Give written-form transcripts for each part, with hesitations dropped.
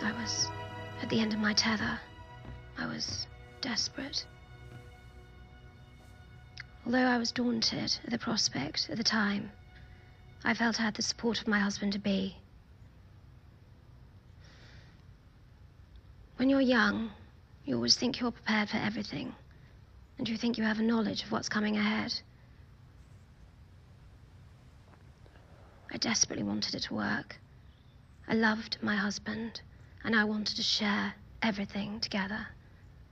I was at the end of my tether. I was desperate. Although I was daunted at the prospect at the time, I felt I had the support of my husband-to-be. When you're young, you always think you're prepared for everything, and you think you have a knowledge of what's coming ahead. I desperately wanted it to work. I loved my husband, and I wanted to share everything together.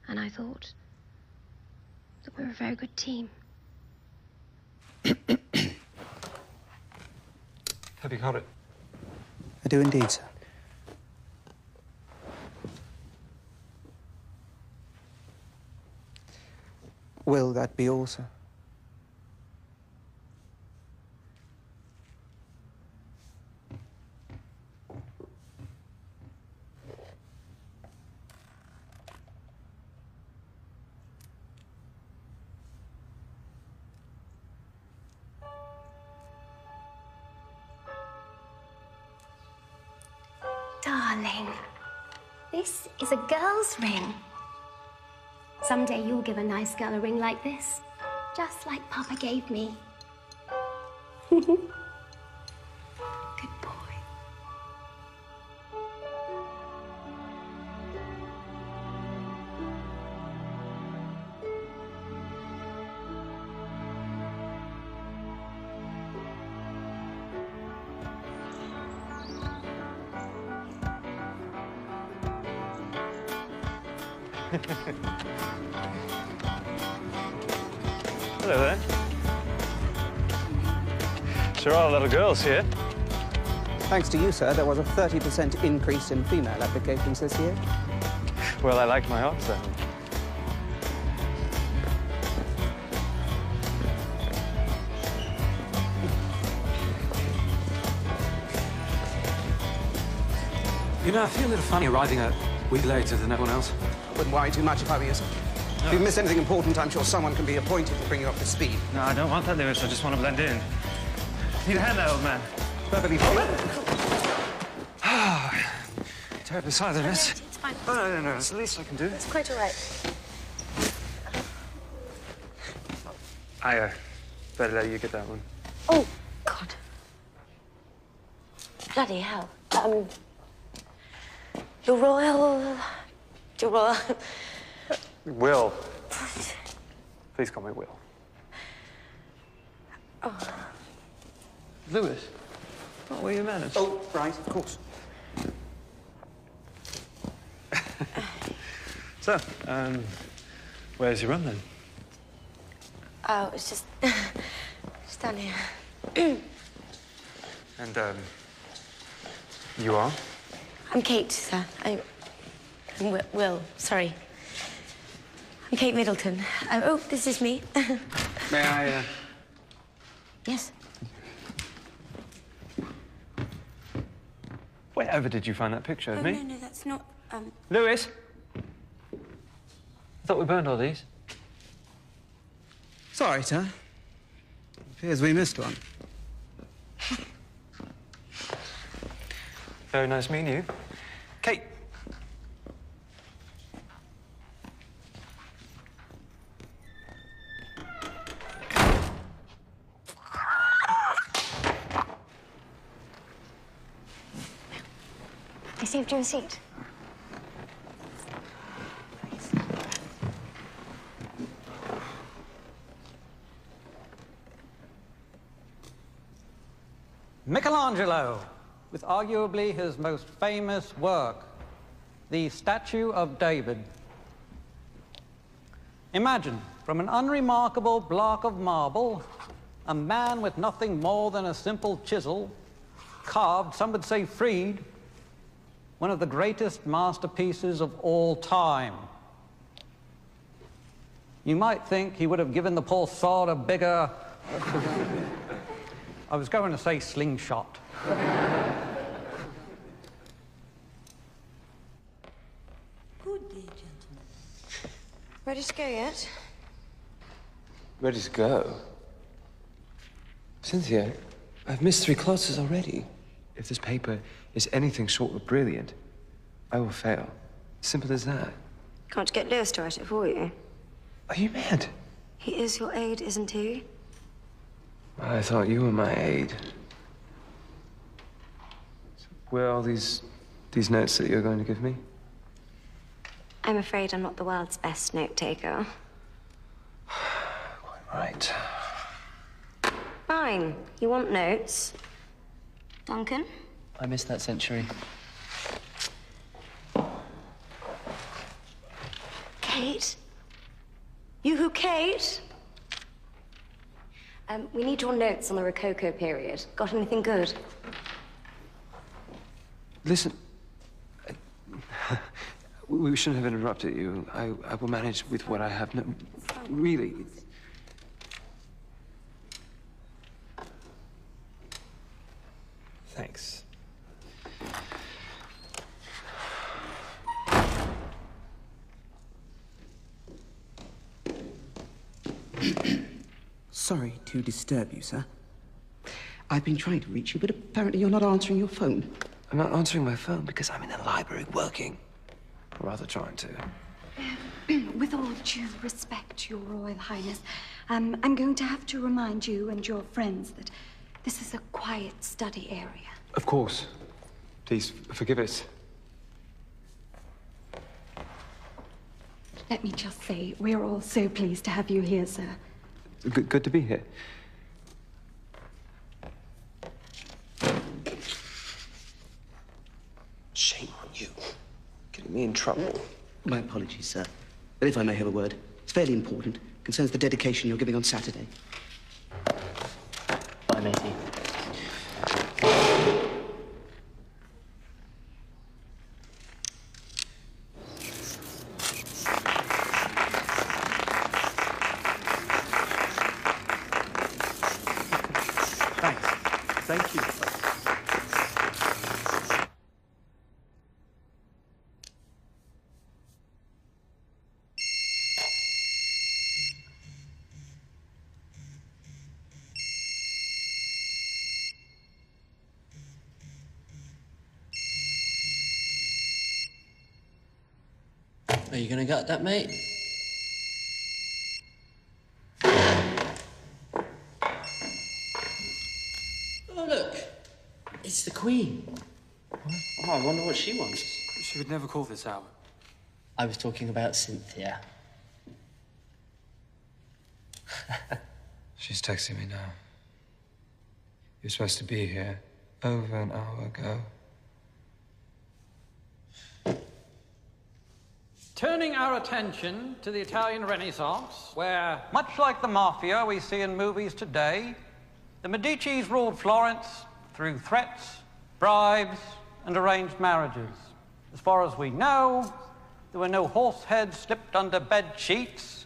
And I thought that we were a very good team. Have you got it? I do indeed, sir. Will that be all, sir? Darling, this is a girl's ring. Someday you'll give a nice girl a ring like this, just like Papa gave me. Good boy. Hello there. Sure are a lot of girls here. Thanks to you, sir, there was a 30% increase in female applications this year. Well, I like my odds then. You know, I feel a little funny arriving a week later than everyone else. Wouldn't worry too much if I were you, sir. If you miss anything important, I'm sure someone can be appointed to bring you up to speed. No, I don't want that, Lewis. I just want to blend in. Need a hand there, old man. Perfectly fine. Terribly sorry, Lewis. It's fine. Oh, no. It's the least I can do. It's quite all right. I better let you get that one. Oh, God. Bloody hell. Your Royal... Will. Please call me Will. Oh. Lewis. What were your manners? Oh, right, of course. So, where's your run then? Oh, it's just... just down here. And, you are? I'm Kate, sir. I'm Will, sorry. I'm Kate Middleton. Oh, this is me. May I, Yes. Wherever did you find that picture of me? No, that's not, Lewis? I thought we burned all these. Sorry, sir. Appears we missed one. Very nice meeting you. Kate. I saved you a seat. Michelangelo, with arguably his most famous work, the Statue of David. Imagine, from an unremarkable block of marble, a man with nothing more than a simple chisel carved, some would say freed, one of the greatest masterpieces of all time. You might think he would have given the poor sod a bigger... I was going to say slingshot. Good day, gentlemen. Ready to go yet? Ready to go? Cynthia, I've missed 3 classes already. If this paper is anything short of brilliant, I will fail. Simple as that. Can't you get Lewis to write it for you? Are you mad? He is your aide, isn't he? I thought you were my aide. Where are all these notes that you're going to give me? I'm afraid I'm not the world's best note-taker. Quite right. Fine. You want notes? Duncan? I missed that century. Kate? You Kate? We need your notes on the Rococo period. Got anything good? Listen, we shouldn't have interrupted you. I will manage with what I have. No, really. Thanks. Sorry to disturb you, sir. I've been trying to reach you, but apparently you're not answering your phone. I'm not answering my phone because I'm in the library working. Or rather trying to. With all due respect, Your Royal Highness, I'm going to have to remind you and your friends that this is a quiet study area. Of course. Please, forgive us. Let me just say, we're all so pleased to have you here, sir. Good to be here. Shame on you. Getting me in trouble. My apologies, sir. But if I may have a word, it's fairly important. Concerns the dedication you're giving on Saturday. Bye, matey. Thank you. Are you gonna get that, mate? Oh, look. It's the Queen. What? Oh, I wonder what she wants. She would never call this hour. I was talking about Cynthia. She's texting me now. You're supposed to be here over an hour ago. Turning our attention to the Italian Renaissance, where, much like the mafia we see in movies today, the Medicis ruled Florence through threats, bribes, and arranged marriages. As far as we know, there were no horse heads slipped under bed sheets,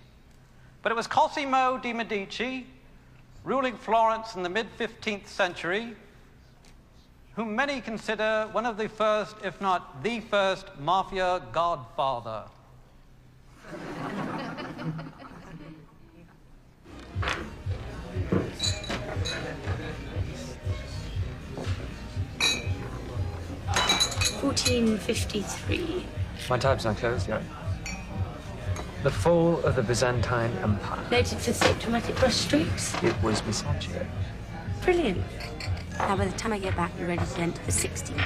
but it was Cosimo de' Medici, ruling Florence in the mid-15th century, whom many consider one of the first, if not the first, mafia godfather. $14.53. My tab's not closed yet. The fall of the Byzantine Empire. Noted for thick dramatic brushstrokes. It was Byzantium. Brilliant. Now, by the time I get back, you're ready to enter the 16th.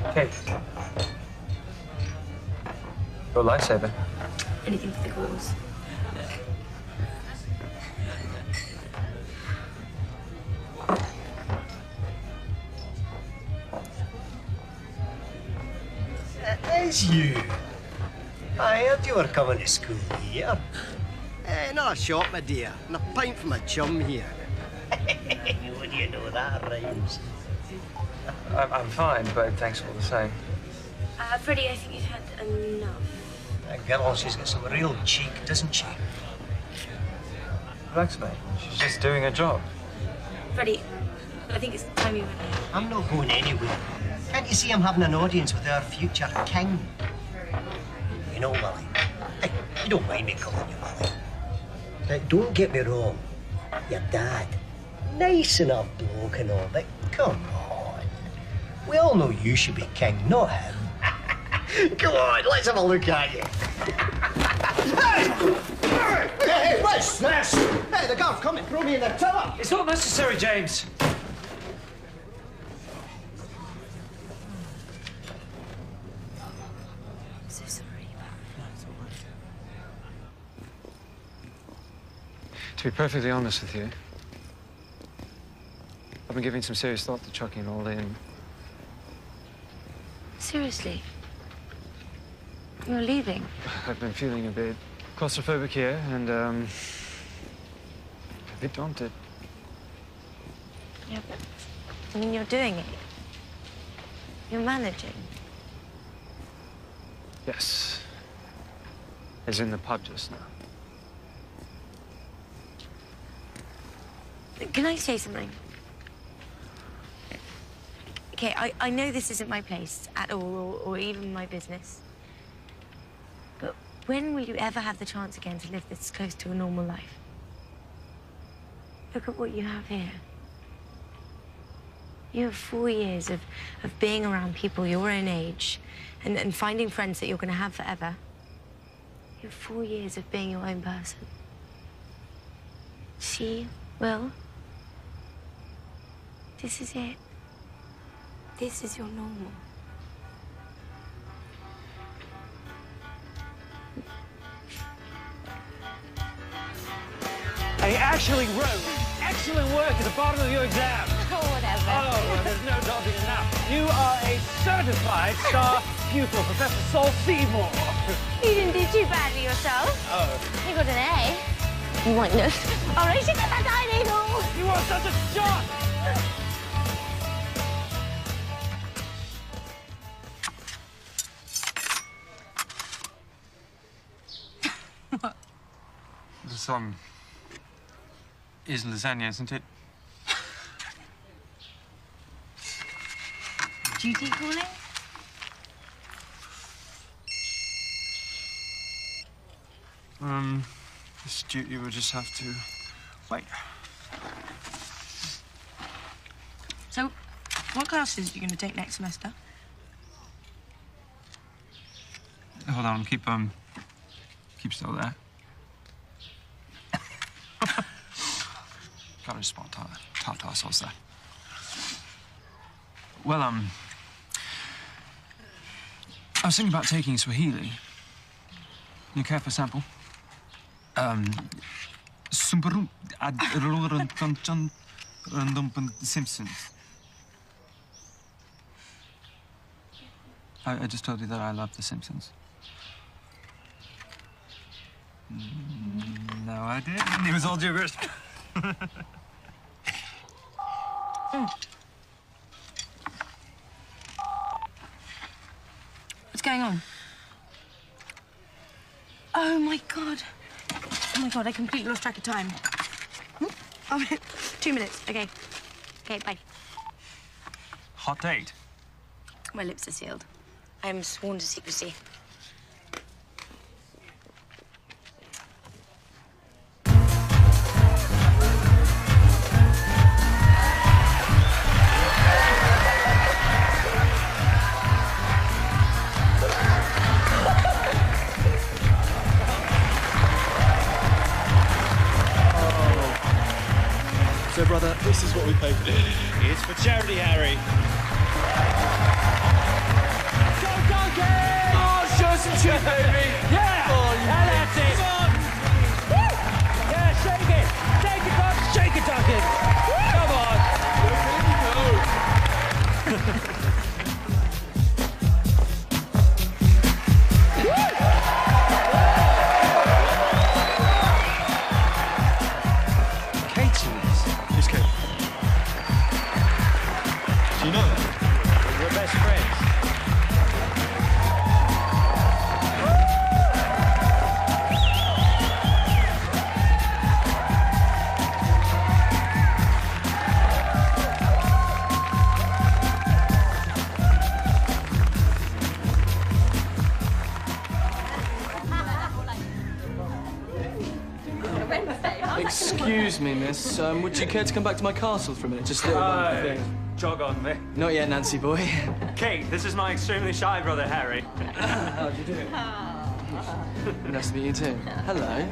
Okay. Your lifesaver. Anything for the cause. It's you. I heard you were coming to school here. Not a shot, my dear, and a pint from a chum here. What do you know that rhymes? I'm fine, but thanks all the same. Freddie, I think you've had enough. That girl, she's got some real cheek, doesn't she? Relax, mate. She's just doing her job. Freddie, I think it's time you went. I'm not going anywhere. Can't you see I'm having an audience with our future king? You know, Willie. Hey, you don't mind me calling you Willie. Now, don't get me wrong. Your dad, nice enough bloke and all, but come on. We all know you should be king, not him. Come on, let's have a look at you. Hey, what's this? Hey, the guard's coming. Throw me in the tower. It's not necessary, James. I'm so sorry. To be perfectly honest with you, I've been giving some serious thought to chucking it all in. Seriously? You're leaving? I've been feeling a bit claustrophobic here and, a bit daunted. Yeah, but I mean, you're doing it. You're managing. Yes. As in the pub just now. Can I say something? Okay, I know this isn't my place at all, or even my business. But when will you ever have the chance again to live this close to a normal life? Look at what you have here. You have 4 years of being around people your own age and finding friends that you're going to have forever. You have 4 years of being your own person. See, Will? This is it. This is your normal. I actually wrote excellent work at the bottom of your exam. Oh, whatever. Oh, well, there's no doubting it now. You are a certified star pupil, Professor Saul Seymour. You didn't do too badly yourself. Oh. You got an A. You might know. All right, she got that tiny needle. You are such a shot. This, is lasagna, isn't it? Duty calling? This duty will just have to wait. So, what classes are you going to take next semester? Hold on, keep still there. Gotta respond to ourselves there. Well, I was thinking about taking Swahili. You care for a sample? Simpsons. I just told you that I love The Simpsons. No, I didn't. It was all gibberish. What's going on? Oh, my God. Oh, my God, I completely lost track of time. Oh, 2 minutes. Okay. Okay, bye. Hot date. My lips are sealed. I am sworn to secrecy. So, brother, this is what we paid for. It's for charity, Harry. Go, Donkey! Oh, show some shit, baby! Yeah! Oh, and that's it! Woo! Yeah, shake it! Shake it, Doc! Shake it, Duncan! Come on! Who's Kate? Do you know her? Excuse me, miss. Would you care to come back to my castle for a minute? Just a little one thing. Jog on, mate. Not yet, Nancy boy. Kate, this is my extremely shy brother, Harry. How do you do? Nice to meet you too. Hello.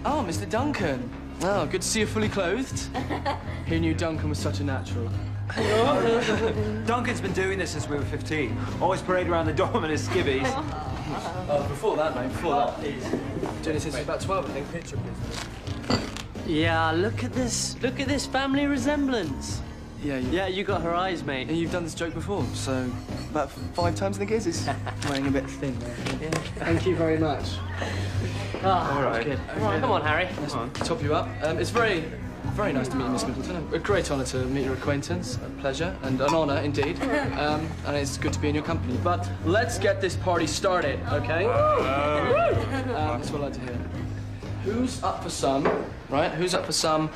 Oh, Mr. Duncan. Oh, good to see you fully clothed. Who knew Duncan was such a natural? Duncan's been doing this since we were 15. Always parade around the dorm in his skivvies. Before that, mate, before that. Doing it since he was about 12, I think. Picture, please. Yeah, look at this family resemblance. Yeah, you got her eyes, mate. And you've done this joke before, so about 5 times in the case, it's weighing a bit thin there. Yeah. Thank you very much. All right. Good. Okay. Come on, Harry. Nice to top you up. It's very nice to meet you, Miss Middleton. A great honour to meet your acquaintance. A pleasure and an honour indeed. And it's good to be in your company. But let's get this party started, okay? That's what I'd like to hear. Who's up for some? Right? Who's up for some?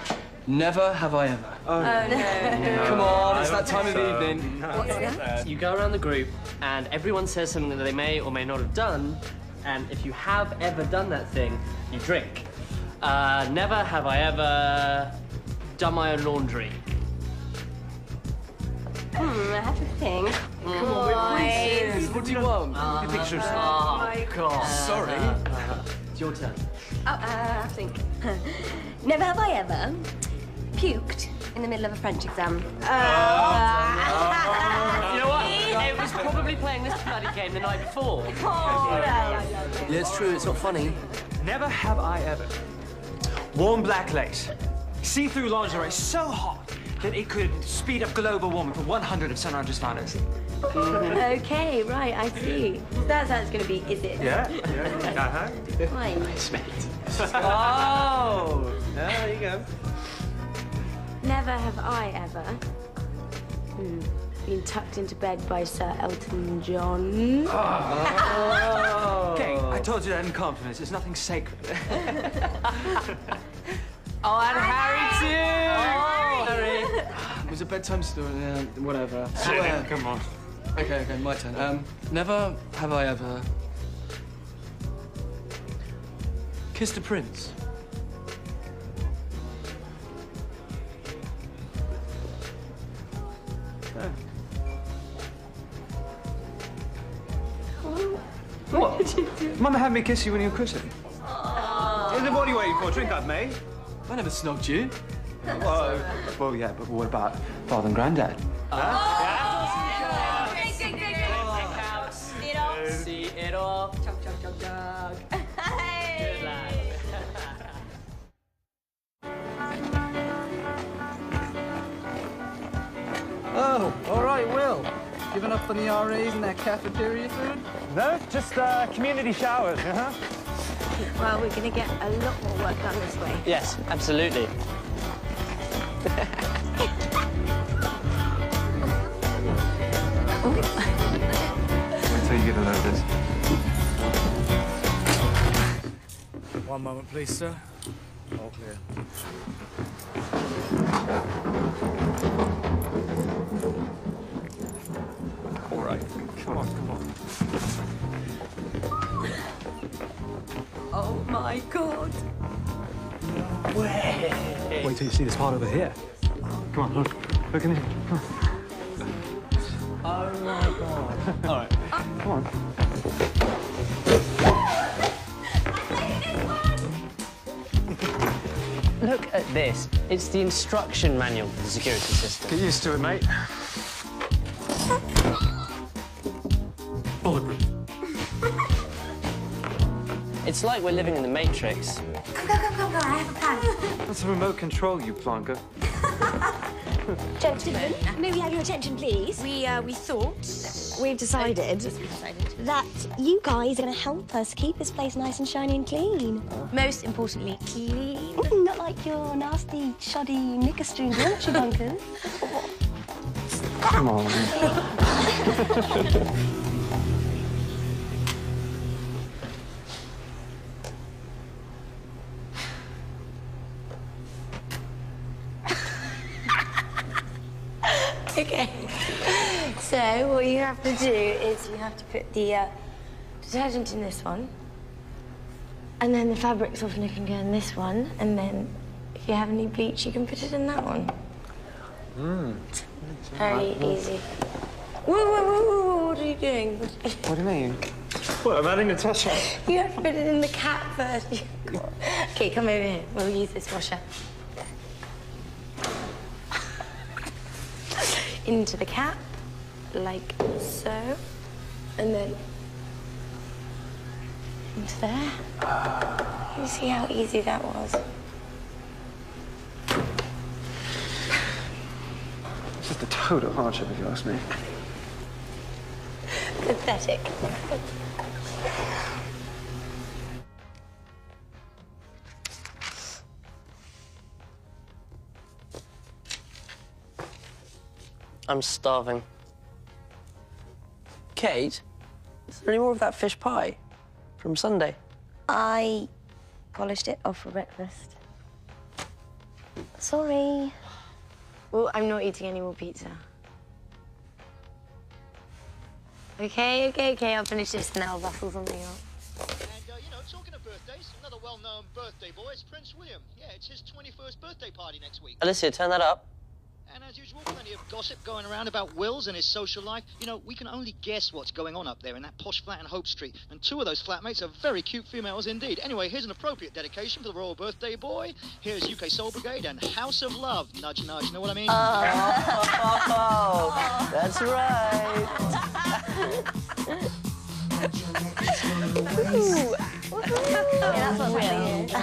Never have I ever. Oh, no. Come on, it's that time of the evening. What's that? You go around the group and everyone says something that they may or may not have done, and if you have ever done that thing, you drink. Never have I ever done my own laundry. I have to think. Come on, please. What do you want? Pictures. Oh, my God. Sorry. It's your turn. I have to think. Never have I ever puked in the middle of a French exam. You know what? It was probably playing this bloody game the night before. Yeah, it's true. It's not funny. Never have I ever worn black lace, see-through lingerie so hot that it could speed up global warming for 100 of St. Andrews finals. Okay, right, I see. That's how it's going to be, is it? Yeah. Fine. Nice, mate. Oh, there you go. Never have I ever been tucked into bed by Sir Elton John. Okay, I told you that in confidence. There's nothing sacred. Oh, and Harry too! Harry! It was a bedtime story, whatever. Come on. Okay, my turn. Never have I ever kissed a prince. What did you do? Mama had me kiss you when you were christened. What are you waiting for? Drink up, mate. I never snogged you. Well, yeah, but what about Father and Granddad? See it all. Chug, chug, chug, chug. Good lad. Oh, all right, Will. Giving up on the RAs and that cafeteria food? No, just community showers, Well, we're going to get a lot more work done this way. Yes, absolutely. Until you get a load of this. One moment, please, sir. All clear. All right, come on. Oh, my God. Wait till you see this part over here. Come on, look in here. Oh my God. All right, come on. Look at this. It's the instruction manual for the security system. Get used to it, mate. Bulletproof. It's like we're living in the Matrix. Go, I have a plan. That's a remote control, you plonker. Gentlemen, may we have your attention, please? We've decided that you guys are going to help us keep this place nice and shiny and clean. Most importantly, clean. Not like your nasty, shoddy knicker strings, aren't you, Duncan? Come on. Okay. So what you have to do is you have to put the detergent in this one, and then the fabric softener can go in this one, and then you have any bleach, you can put it in that one. Very easy. Whoa, whoa, whoa, whoa, what are you doing? What do you mean? Well, I'm adding a touch on. You have to put it in the cap first. Okay, come over here. We'll use this washer. Into the cap, like so. And then into there. You see how easy that was? It's just a total hardship, if you ask me. Pathetic. I'm starving. Kate, is there any more of that fish pie from Sunday? I polished it off for breakfast. Sorry. Well, I'm not eating any more pizza. Okay, I'll finish this and then I'll rustle something up. And, you know, talking of birthdays, another well-known birthday boy is Prince William. Yeah, it's his 21st birthday party next week. Alicia, turn that up. And as usual, plenty of gossip going around about Wills and his social life. You know, we can only guess what's going on up there in that posh flat in Hope Street. And two of those flatmates are very cute females indeed. Anyway, here's an appropriate dedication for the royal birthday boy. Here's UK Soul Brigade and House of Love. Nudge, nudge, you know what I mean? Oh, that's right. Ooh. Yeah, that's what's happening here.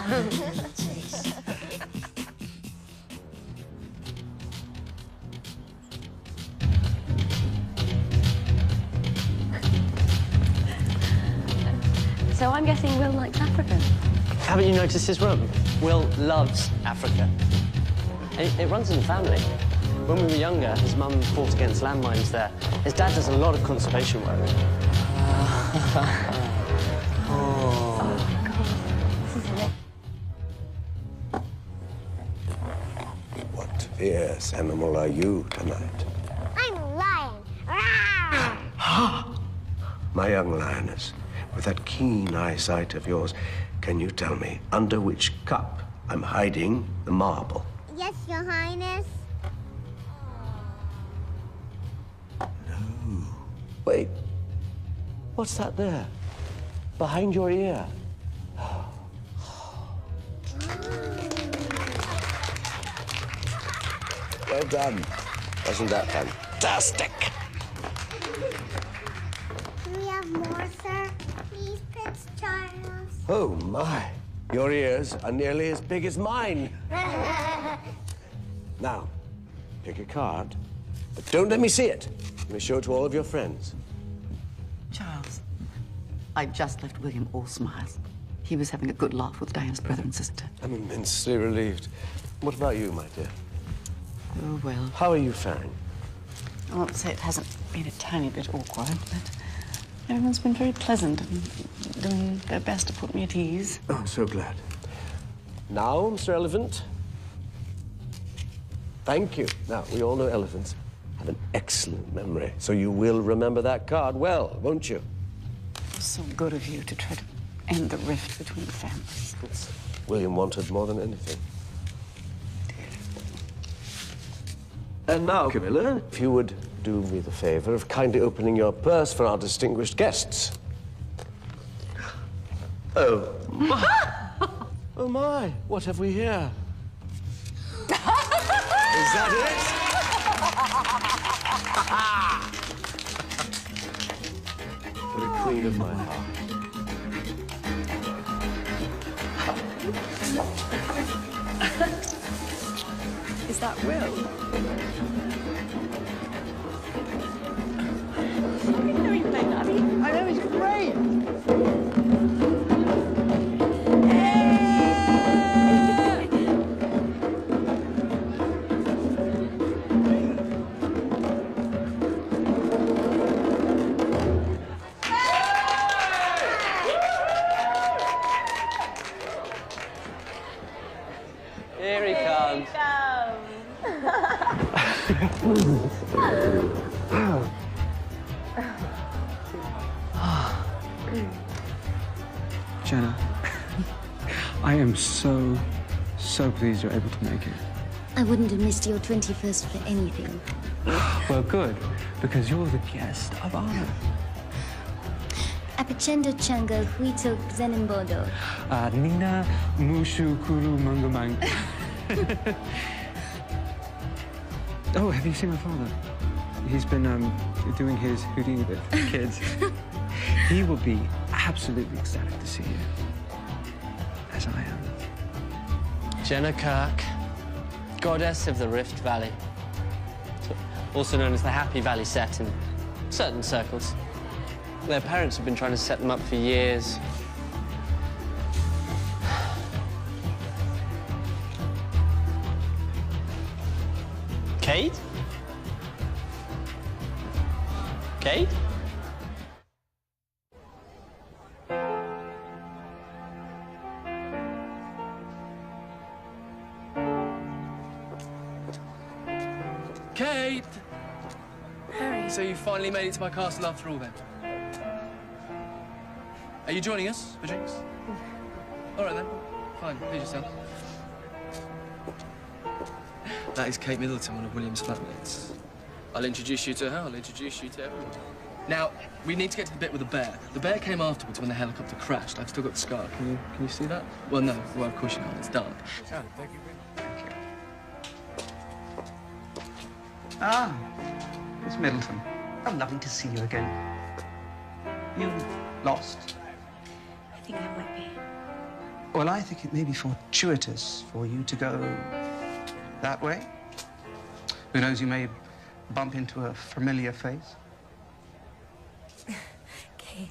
So I'm guessing Will likes Africa. Haven't you noticed his room? Will loves Africa. It runs in the family. When we were younger, his mum fought against landmines there. His dad does a lot of conservation work. What fierce animal are you tonight? I'm a lion. My young lioness, with that keen eyesight of yours, can you tell me under which cup I'm hiding the marble? Yes, Your Highness. Wait, what's that there? Behind your ear? Well done. Wasn't that fantastic? Do we have more, sir? Please, Prince Charles. Oh, my. Your ears are nearly as big as mine. Now, pick a card, but don't let me see it. You may show it to all of your friends. Charles, I just left William all smiles. He was having a good laugh with Diana's brother and sister. I'm immensely relieved. What about you, my dear? Oh, well. How are you faring? I won't say it hasn't been a tiny bit awkward, but everyone's been very pleasant and doing their best to put me at ease. Oh, I'm so glad. Now, Mr. Elephant. Thank you. Now, we all know elephants have an excellent memory, so you will remember that card well, won't you? It was so good of you to try to end the rift between the families. It's William wanted more than anything. And now, Camilla, if you would do me the favor of kindly opening your purse for our distinguished guests. Oh, my. Oh, my. What have we here? Is that it? For the queen of my heart. Is that Will? I know you played that. I know, he's great. Here he comes. Jenna, I am so So pleased you're able to make it. I wouldn't have missed your 21st for anything. Well, good, because you're the guest of honor. Apachendo chango huito zenembodo. Nina mushu kuru mangamang. Oh, have you seen my father? He's been doing his Houdini with kids. He will be absolutely ecstatic to see you, as I am. Jenna Kirk, goddess of the Rift Valley, also known as the Happy Valley set in certain circles. Their parents have been trying to set them up for years. Kate? Kate? Kate! Harry. So you finally made it to my castle after all, then? Are you joining us for drinks? All right, then. Fine. Please yourself. That is Kate Middleton, one of William's flatmates. I'll introduce you to her. I'll introduce you to everyone. Now, we need to get to the bit with the bear. The bear came afterwards when the helicopter crashed. I've still got the scar. Can you see that? Well, no. Well, of course you can't. It's dark. Yeah, thank you. Ah, Miss Middleton. Oh, lovely to see you again. You lost? I think I might be. Well, I think it may be fortuitous for you to go that way. Who knows, you may bump into a familiar face. Okay.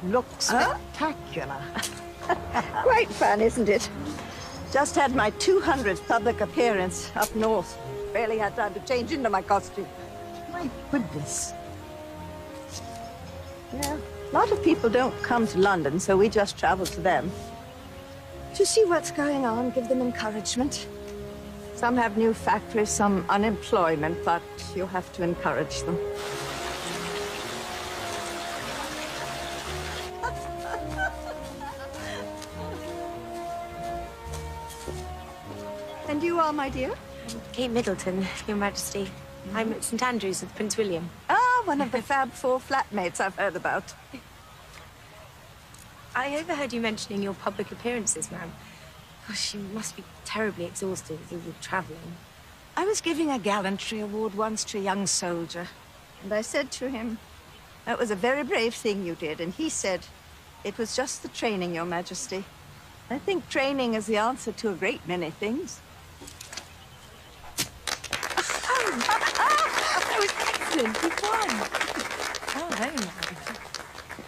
Looks spectacular. Great fun, isn't it? Just had my 200th public appearance up north. Barely had time to change into my costume. My goodness. Yeah, a lot of people don't come to London, so we just travel to them. To see what's going on, give them encouragement. Some have new factories, some unemployment, but you have to encourage them. And you are, my dear? Kate Middleton, Your Majesty. I'm at St Andrews with Prince William. Ah, one of the Fab Four flatmates I've heard about. I overheard you mentioning your public appearances, ma'am. Gosh, you must be terribly exhausted with all the travelling. I was giving a gallantry award once to a young soldier, and I said to him, "That was a very brave thing you did," and he said, "It was just the training, Your Majesty." I think training is the answer to a great many things. That was excellent. You won. Oh, very nice.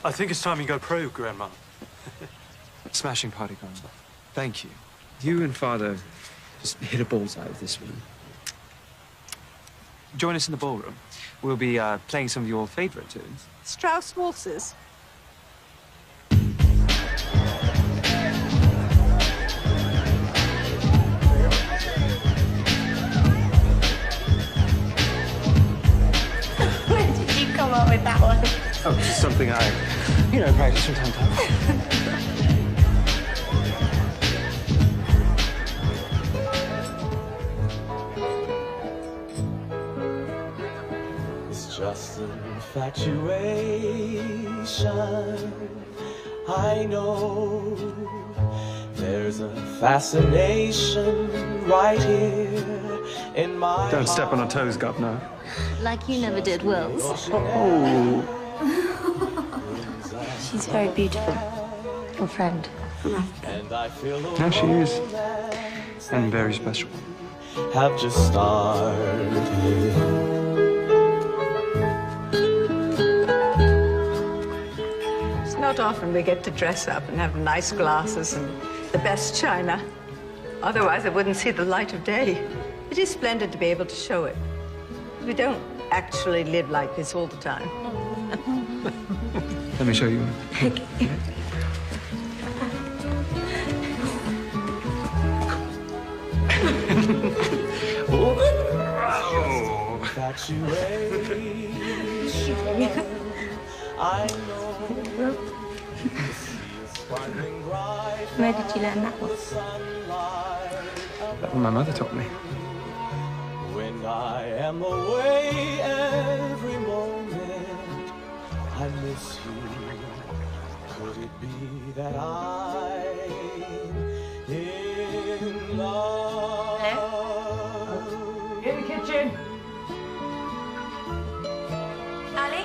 I think it's time you go pro, Grandma. Smashing party, Grandma. Thank you. You and Father just hit a bullseye with this one. Join us in the ballroom. We'll be playing some of your favorite tunes. Strauss waltzes. When did you come up with that one? Oh, it's just something I, practice from time to time. It's just an infatuation. I know there's a fascination right here in my Don't step on our toes, Governor. Like you never did, Wills. Oh. She's very beautiful. Your friend. And I feel the No, she is. And very special. have just started. It's not often we get to dress up and have nice glasses and the best china. Otherwise, I wouldn't see the light of day. It is splendid to be able to show it. We don't actually live like this all the time. Let me show you one. I know. Where did you learn that one? That one my mother taught me. When I am away every moment, I miss you. Could it be that I'm in love? Hello? In the kitchen. Ali?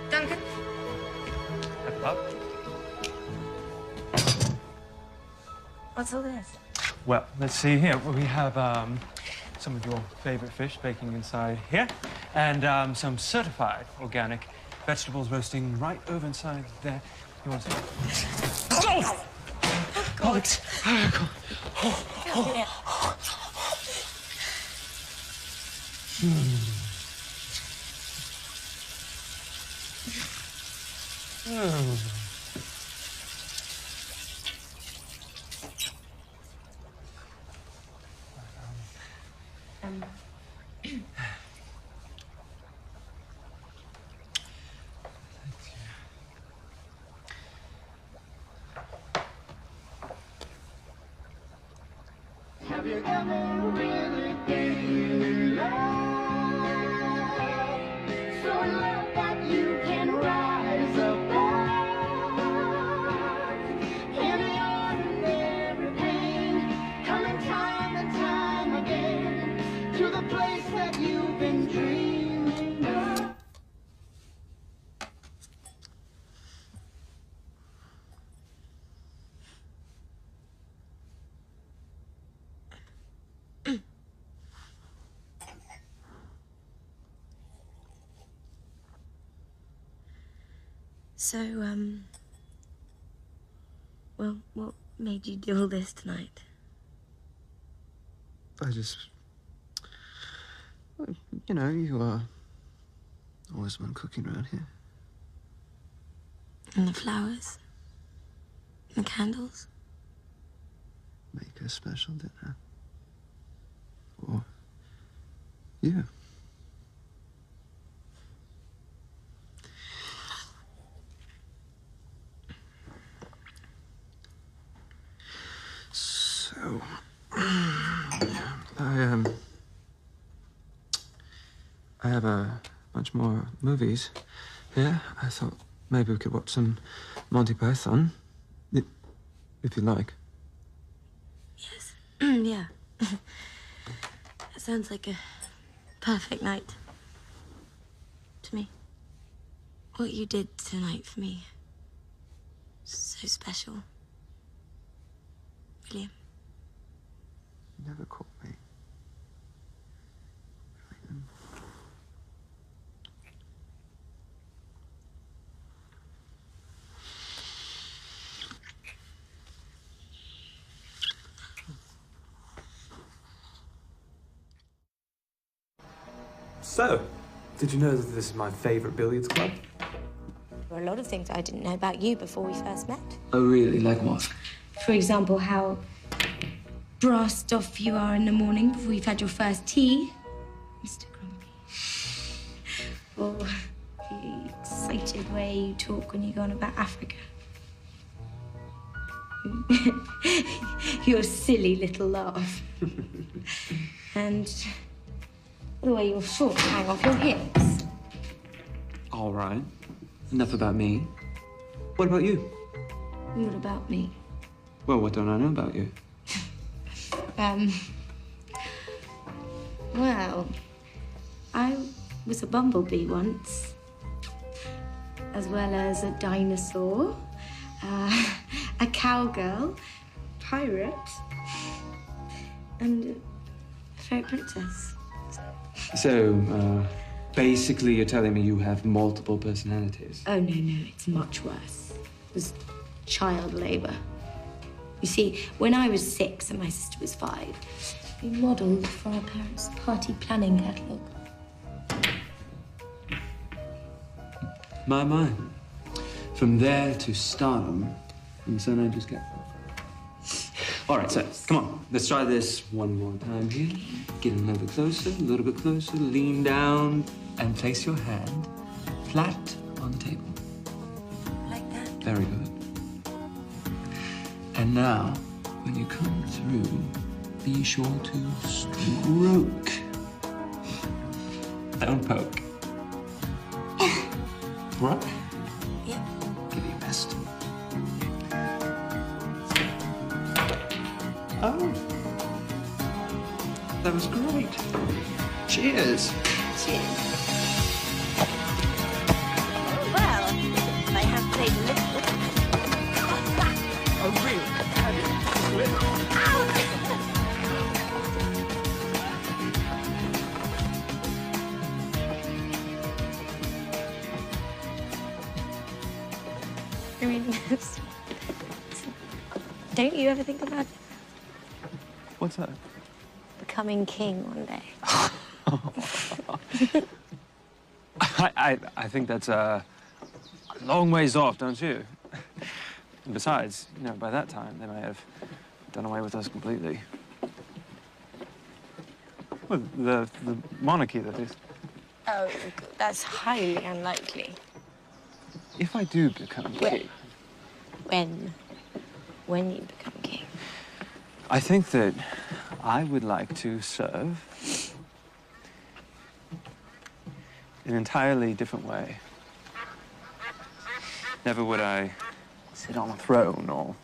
Duncan? What's all this? Well, let's see here. We have some of your favorite fish baking inside here, and some certified organic vegetables roasting right over inside there. You want to see? Oh! God. Have you ever really been in love? So in love that you can rise above any ordinary pain, coming time and time again to the place that you've been dreaming of. So, well, what made you do all this tonight? I just... You know, you are always the one cooking around here. And the flowers? And the candles? Make a special dinner. Or you. So, I have a bunch more movies here. I thought maybe we could watch some Monty Python, if you like. Yes. Yeah. That sounds like a perfect night. To me. What you did tonight for me. So special. William. You never caught me. So, did you know that this is my favorite billiards club? There were a lot of things I didn't know about you before we first met. Oh, really? Like what? For example, how brassed off you are in the morning before you've had your first tea, Mr. Grumpy. Or the excited way you talk when you go on about Africa. Your silly little laugh. And the way your shorts hang off your hips. All right. Enough about me. What about you? What about me? Well, what don't I know about you? Well, I was a bumblebee once, as well as a dinosaur, a cowgirl, pirate, and a fairy princess. So, basically you're telling me you have multiple personalities? Oh, no, it's much worse. It was child labor. You see, when I was 6 and my sister was 5, we modelled for our parents' party planning catalogue. My. From there to stardom, and so I just get. All right, so come on. Let's try this one more time here. Get a little bit closer, a little bit closer. Lean down and place your hand flat on the table. Like that. Very good. And now, when you come through, be sure to stroke. Don't poke. Right? Yep. Give it your best. Oh. That was great. Cheers. Cheers. Well, I have played a little. Oh, really? I mean, don't you ever think about What's that? becoming king one day? I think that's a long ways off, don't you? And besides, you know, by that time, they may have done away with us completely. Well, the monarchy, that is. Oh, that's highly unlikely. If I do become king... When you become king. I think that I would like to serve in an entirely different way. Never would I sit on a throne or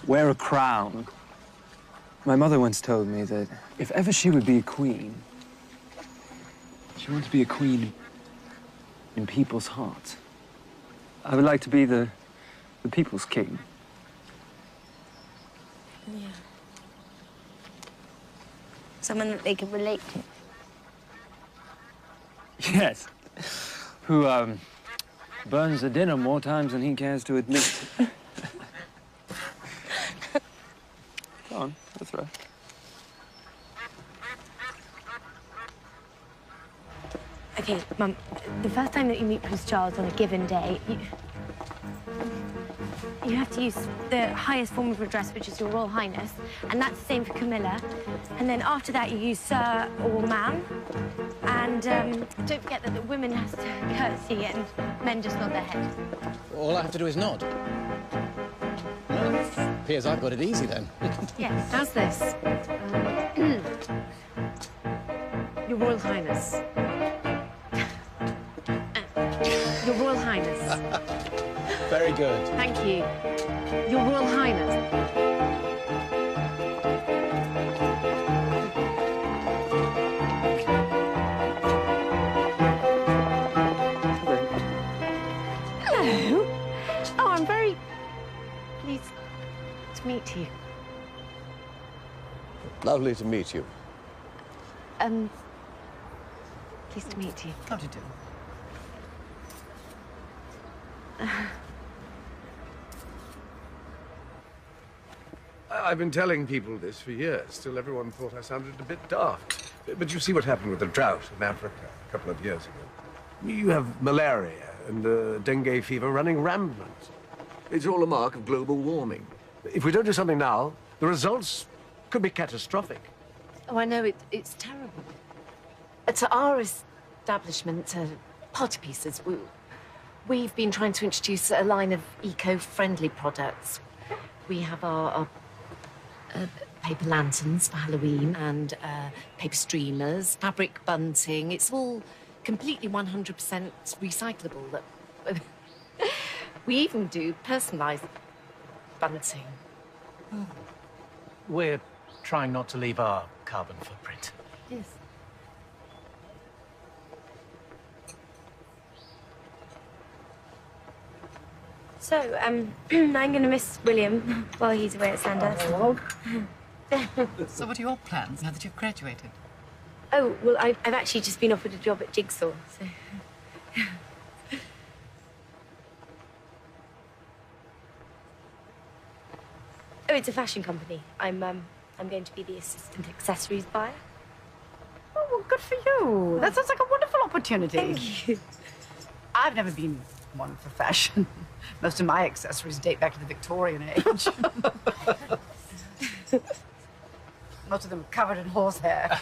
wear a crown. My mother once told me that if ever she would be a queen, she wanted to be a queen in people's hearts. I would like to be the people's king. Yeah. Someone that they can relate to. Yes. Who, burns the dinner more times than he cares to admit. Go on, that's right. Okay, Mum, the first time that you meet Prince Charles on a given day, you have to use the highest form of address, which is Your Royal Highness, and that's the same for Camilla. And then after that, you use Sir or Ma'am. And don't forget that the women have to curtsy and men just nod their head. All I have to do is nod. Well, appears I've got it easy then. Yes. How's this? Your Royal Highness. Your Royal Highness. Very good. Thank you. Your Royal Highness. Hello. Oh, I'm very pleased to meet you. Lovely to meet you. Pleased to meet you. How do you do? I've been telling people this for years. Still, everyone thought I sounded a bit daft. But you see what happened with the drought in Africa a couple of years ago. You have malaria and dengue fever running rampant. It's all a mark of global warming. If we don't do something now, the results could be catastrophic. Oh, I know, it's terrible. To our establishment, Party Pieces, we've been trying to introduce a line of eco-friendly products. We have our paper lanterns for Halloween and paper streamers, fabric bunting. It's all completely 100% recyclable. We even do personalised bunting. We're trying not to leave our carbon footprint. Yes. So, I'm going to miss William while he's away at Sandhurst. So what are your plans now that you've graduated? Oh, well, I've actually just been offered a job at Jigsaw, so... Oh, it's a fashion company. I'm going to be the assistant accessories buyer. Oh, well, good for you. That sounds like a wonderful opportunity. Thank you. I've never been one for fashion. Most of my accessories date back to the Victorian age. Most of them covered in horsehair.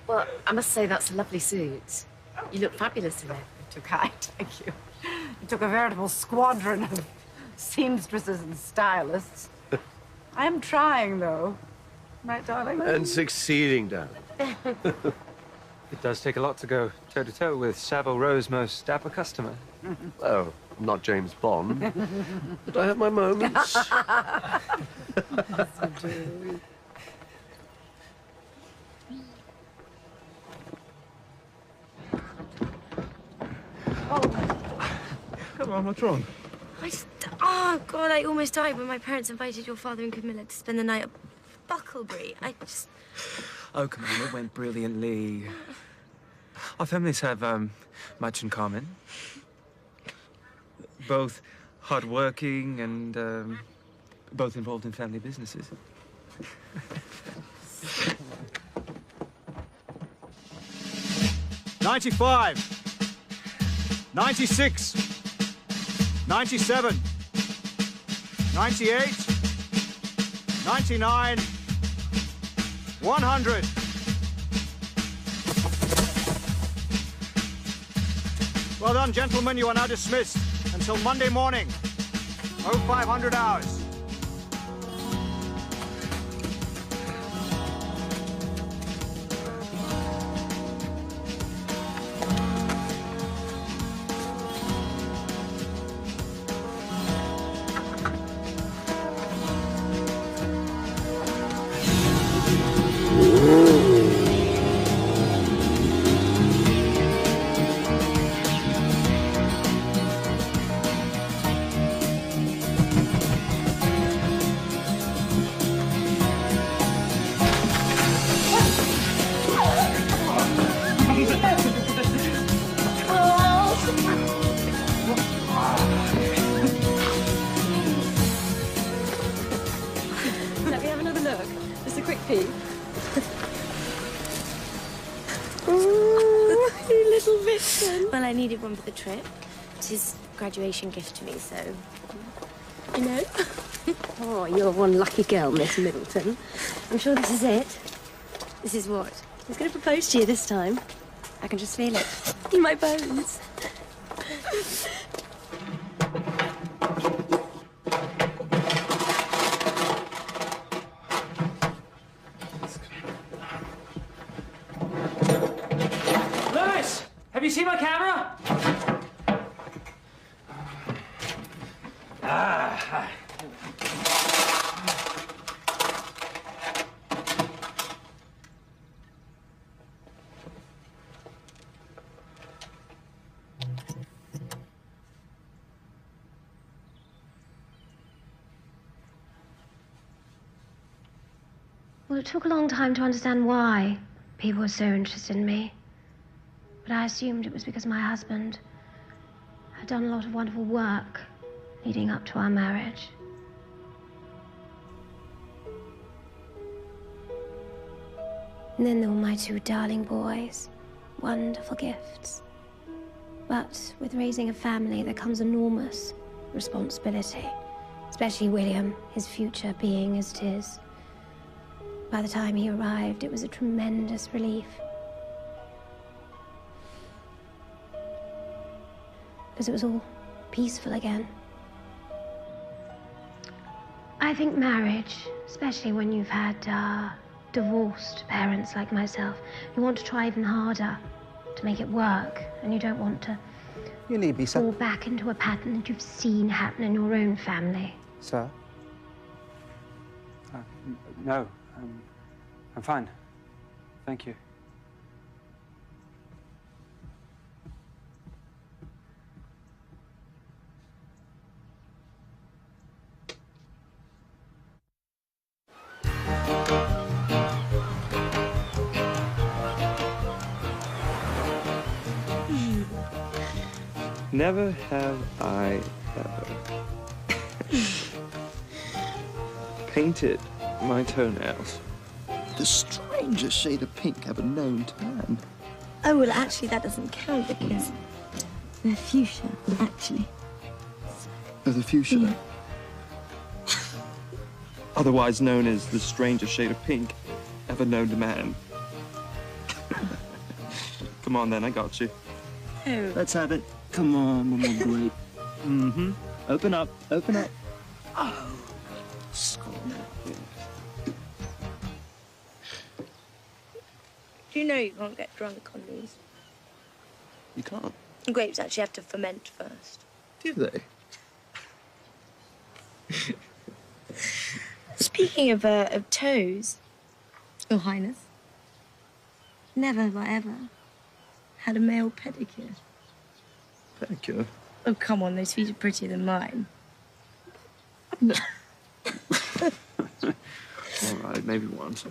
Well, I must say that's a lovely suit. You look fabulous in it. Too kind, thank you. It took a veritable squadron of seamstresses and stylists. I am trying, though. Right, darling? And succeeding, darling. It does take a lot to go toe-to-toe with Savile Row's most dapper customer. Well, I'm not James Bond, but I have my moments. Come on, what's wrong? Oh, God, I almost died when my parents invited your father and Camilla to spend the night at Bucklebury. Oh, come on, it went brilliantly. Our families have much in common. Both hardworking and both involved in family businesses. 95, 96, 97, 98, 99, 100. Well done, gentlemen. You are now dismissed until Monday morning, 0500 hours. Let me have another look. Just a quick peek. You little vixen. Well, I needed one for the trip. It's his graduation gift to me, so... You know? Oh, you're one lucky girl, Miss Middleton. I'm sure this is it. This is what? He's going to propose to you this time. I can just feel it. In my bones. Lewis, have you seen my camera? Ah. Well, it took a long time to understand why people were so interested in me. But I assumed it was because my husband had done a lot of wonderful work leading up to our marriage. And then there were my two darling boys. Wonderful gifts. But with raising a family, there comes enormous responsibility. Especially William, his future being as it is. By the time he arrived, it was a tremendous relief. Because it was all peaceful again. I think marriage, especially when you've had divorced parents like myself, you want to try even harder to make it work, and you don't want to You need me, sir. fall back into a pattern that you've seen happen in your own family. Sir? No, I'm fine. Thank you. Never have I ever painted my toenails. The strangest shade of pink ever known to man. Oh, well, actually, that doesn't count because they're fuchsia, actually. Oh, the fuchsia? Otherwise known as the strangest shade of pink ever known to man. Come on, then, I got you. Oh. Let's have it. Come on, one more grape. Mm-hmm. Open up, open up. Oh, skull. Do you know you can't get drunk on these? You can't? Grapes actually have to ferment first. Do they? Speaking of toes, Your Highness, never have I ever had a male pedicure. Pedicure? Oh, come on, those feet are prettier than mine. All right, maybe once.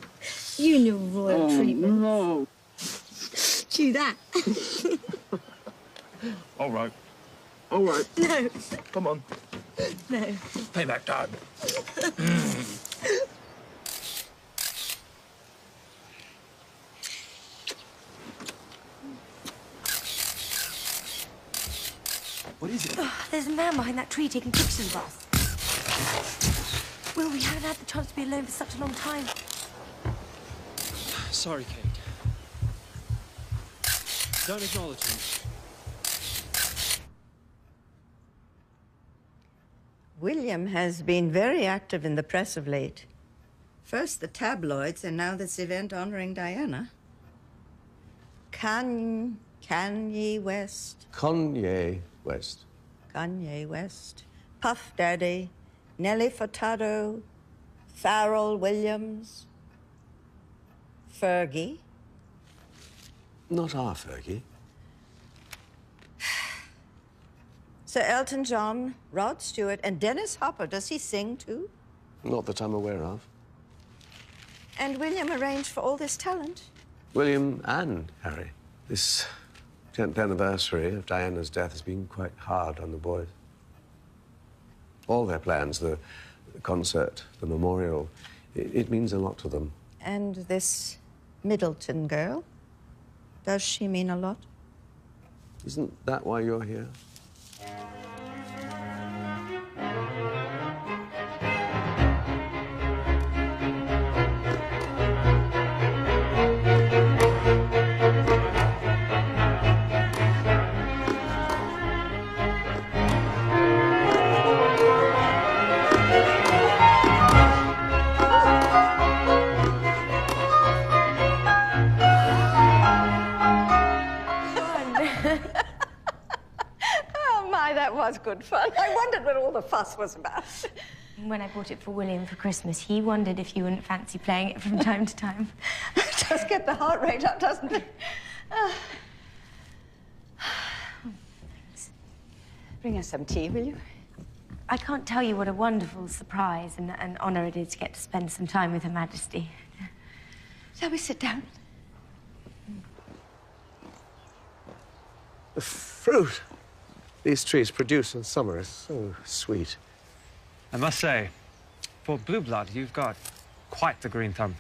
You know royal treatment. No. Do that. All right. All right. No. Come on. No. Payback time. What is it? Oh, there's a man behind that tree taking pictures of us. Will, we haven't had the chance to be alone for such a long time. Sorry, Kate. Don't acknowledge him. William has been very active in the press of late. First the tabloids, and now this event honoring Diana. Kanye West. Kanye West. Kanye West. Puff Daddy. Nelly Furtado. Pharrell Williams. Fergie. Not our Fergie. Sir Elton John, Rod Stewart, and Dennis Hopper. Does he sing too? Not that I'm aware of. And William arranged for all this talent? William and Harry. This 10th anniversary of Diana's death has been quite hard on the boys. All their plans, the concert, the memorial, it means a lot to them. And this Middleton girl, does she mean a lot? Isn't that why you're here? Oh, my, that was good fun. I wondered what all the fuss was about. When I bought it for William for Christmas, he wondered if you wouldn't fancy playing it from time to time. It does get the heart rate up, doesn't it? Bring us some tea, will you? I can't tell you what a wonderful surprise and an honour it is to get to spend some time with Her Majesty. Shall we sit down? The fruit these trees produce in summer is so sweet. I must say, for blue blood, you've got quite the green thumb.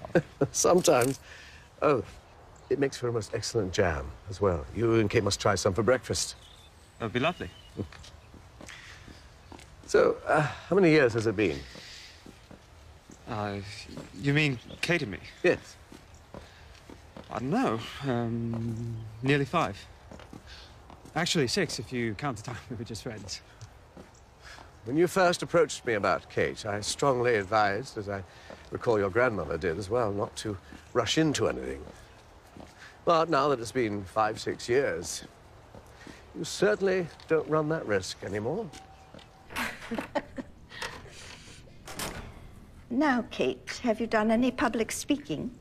Sometimes. Oh, it makes for a most excellent jam as well. You and Kate must try some for breakfast. That would be lovely. So, how many years has it been? You mean Kate and me? Yes. I don't know. Nearly 5. Actually, 6 if you count the time we were just friends. When you first approached me about Kate, I strongly advised, as I recall your grandmother did as well, not to rush into anything. But now that it's been 5, 6 years, you certainly don't run that risk anymore. Now, Kate, have you done any public speaking?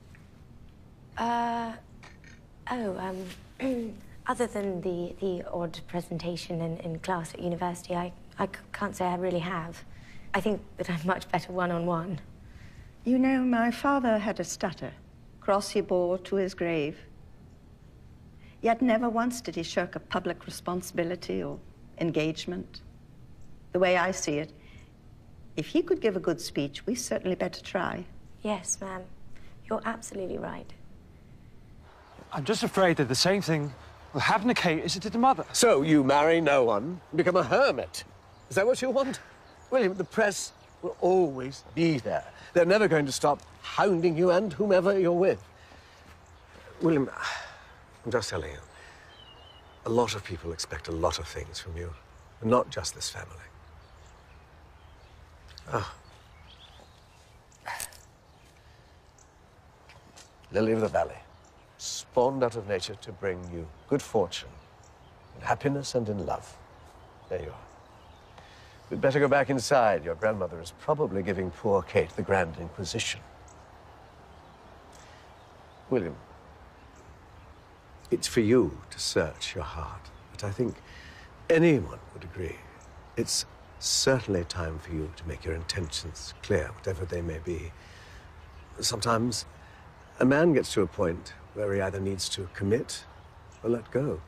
Other than the odd presentation in class at university, I can't say I really have. I think that I'm much better one-on-one. You know, my father had a stutter. Cross he bore to his grave. Yet never once did he shirk a public responsibility or engagement. The way I see it, if he could give a good speech, we certainly better try. Yes, ma'am. You're absolutely right. I'm just afraid that the same thing will happen to Kate as it did to Mother. So you marry no one, become a hermit. Is that what you want? William, the press will always be there. They're never going to stop hounding you and whomever you're with. William, I'm just telling you, a lot of people expect a lot of things from you, and not just this family. Ah. Lily of the Valley, spawned out of nature to bring you good fortune, in happiness and in love. There you are. We'd better go back inside. Your grandmother is probably giving poor Kate the Grand Inquisition. William, it's for you to search your heart, but I think anyone would agree it's certainly time for you to make your intentions clear, whatever they may be. Sometimes a man gets to a point where he either needs to commit or let go.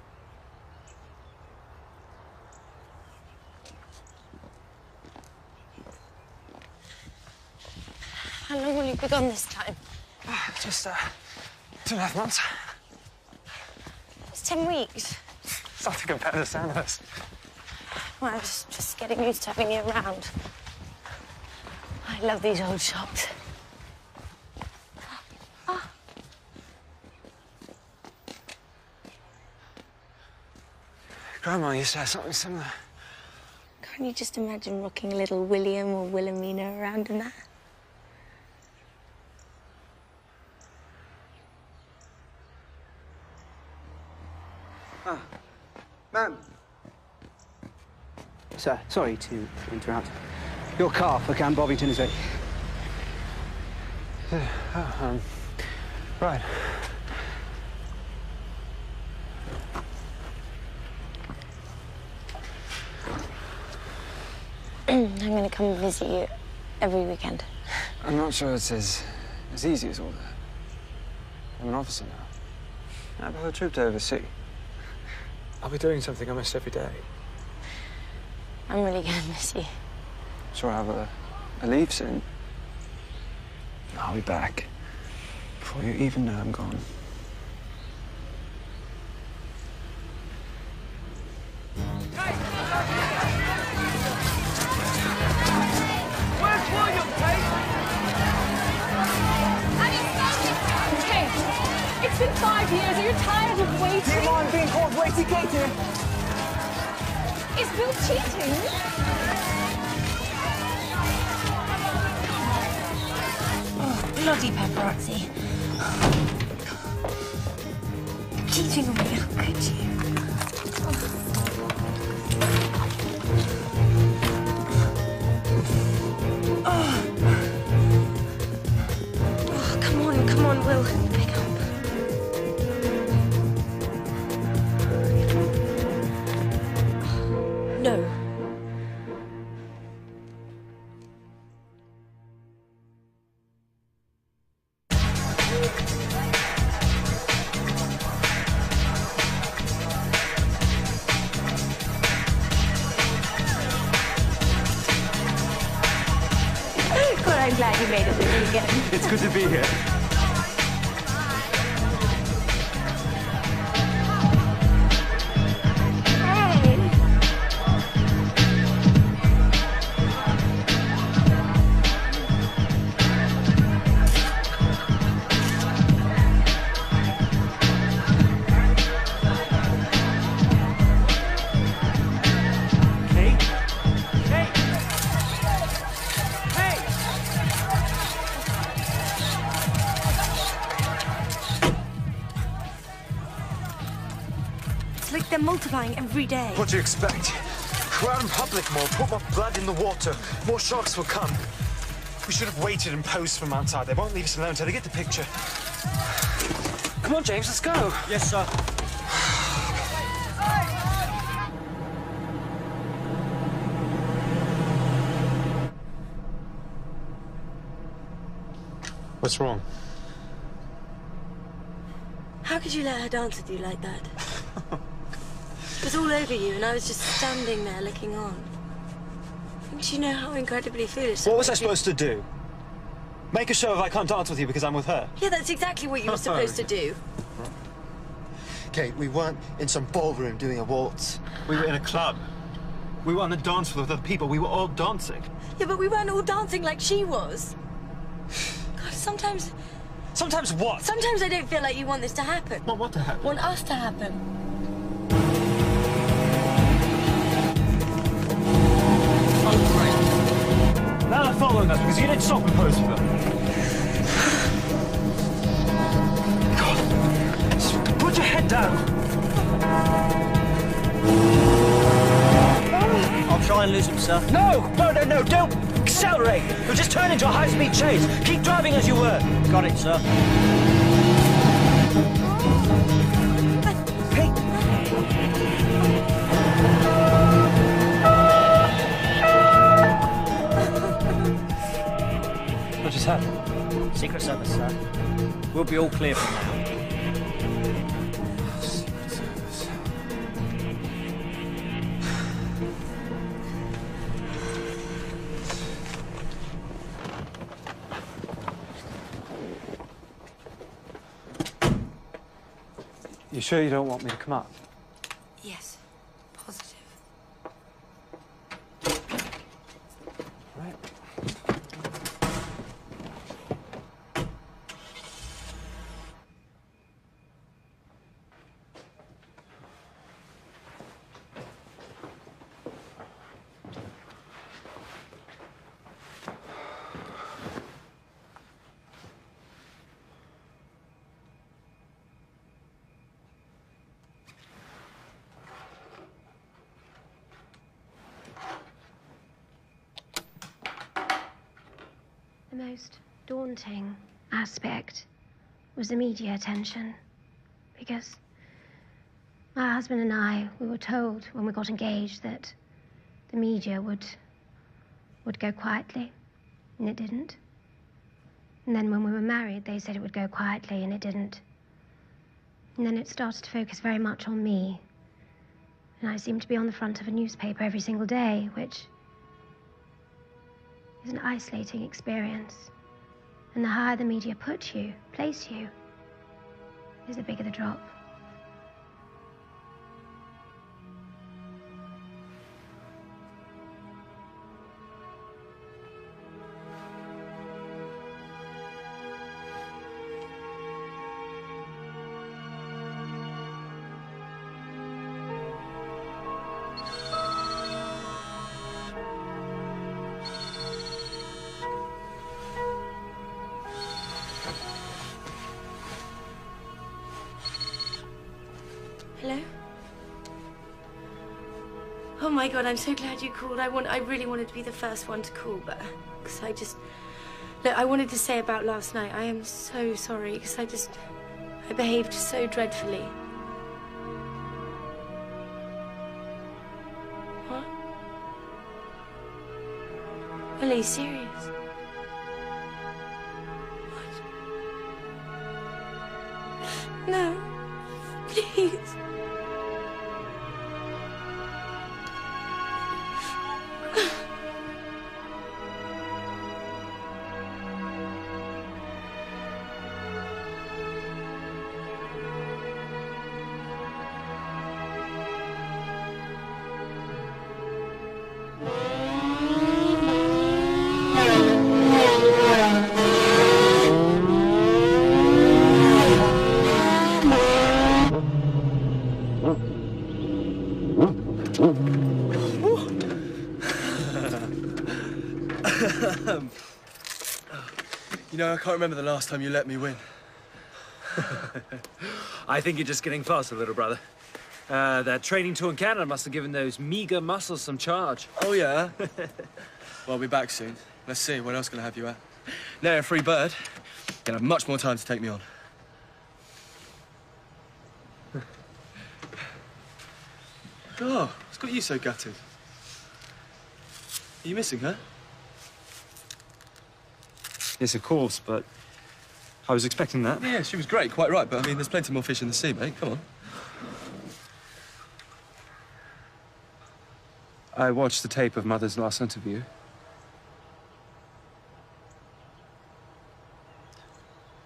How long will you be gone this time? Just 2.5 months. It's 10 weeks. It's not to compare to Sandhurst. Well, I was just getting used to having you around. I love these old shops. Grandma used to have something similar. Can't you just imagine rocking little William or Wilhelmina around in that? Ah, ma'am. Sir, sorry to interrupt. Your car for Camp Bovington is ready. Right. I'm going to come and visit you every weekend. I'm not sure it's as easy as all that. I'm an officer now. I have a trip to oversee. I'll be doing something almost every day. I'm really going to miss you. Sure, I'll have a leave soon. I'll be back before you even know I'm gone. Where's William, Kate? Kate, it's been 5 years. Are you tired of waiting? Do you mind being called Waity Katie? Is Bill cheating? Oh, bloody paparazzi. Cheating on me, how could you? Oh, come on, Will. Pick up. No. God, I'm glad you made it with me again. It's good to be here. It's like they're multiplying every day. What do you expect? We're out in public more. Put more blood in the water. More sharks will come. We should have waited and posed from outside. They won't leave us alone until they get the picture. Come on, James, let's go. Yes, sir. What's wrong? How could you let her dance with you like that? It was all over you, and I was just standing there looking on. Don't you know how incredibly foolish? What was I supposed to do? Make a show of I can't dance with you because I'm with her? Yeah, that's exactly what you were supposed to do. Kate, we weren't in some ballroom doing a waltz. We were in a club. We were on the dance floor with other people. We were all dancing. Yeah, but we weren't all dancing like she was. God, sometimes... Sometimes what? Sometimes I don't feel like you want this to happen. Want what to happen? Want us to happen. Oh, great. Now they're following us because you didn't stop and pose for them. God. Put your head down. I'll try and lose him, sir. No, don't accelerate. You'll just turn into a high-speed chase. Keep driving as you were. Got it, sir. Hey. What just happened? Secret Service, sir. We'll be all clear from now. You sure you don't want me to come up? Yes. Positive. Right. The most daunting aspect was the media attention, because my husband and I, we were told when we got engaged that the media would go quietly, and it didn't. And then when we were married, they said it would go quietly, and it didn't. And then it started to focus very much on me, and I seemed to be on the front of a newspaper every single day, which is an isolating experience. And the higher the media place you, is the bigger the drop. Hello? Oh my God, I'm so glad you called. I really wanted to be the first one to call, but because look, I wanted to say about last night. I am so sorry because I behaved so dreadfully. What? Well, are you serious? What? No. Please. You know, I can't remember the last time you let me win. I think you're just getting faster, little brother. That training tour in Canada must have given those meager muscles some charge. Oh, yeah? Well, I'll be back soon. Let's see, what else can I have you at? Now, a free bird, you'll have much more time to take me on. Oh, what's got you so gutted? Are you missing her? Yes, of course, but I was expecting that. Yeah, she was great, quite right, but I mean, there's plenty more fish in the sea, mate. Come on. I watched the tape of Mother's last interview.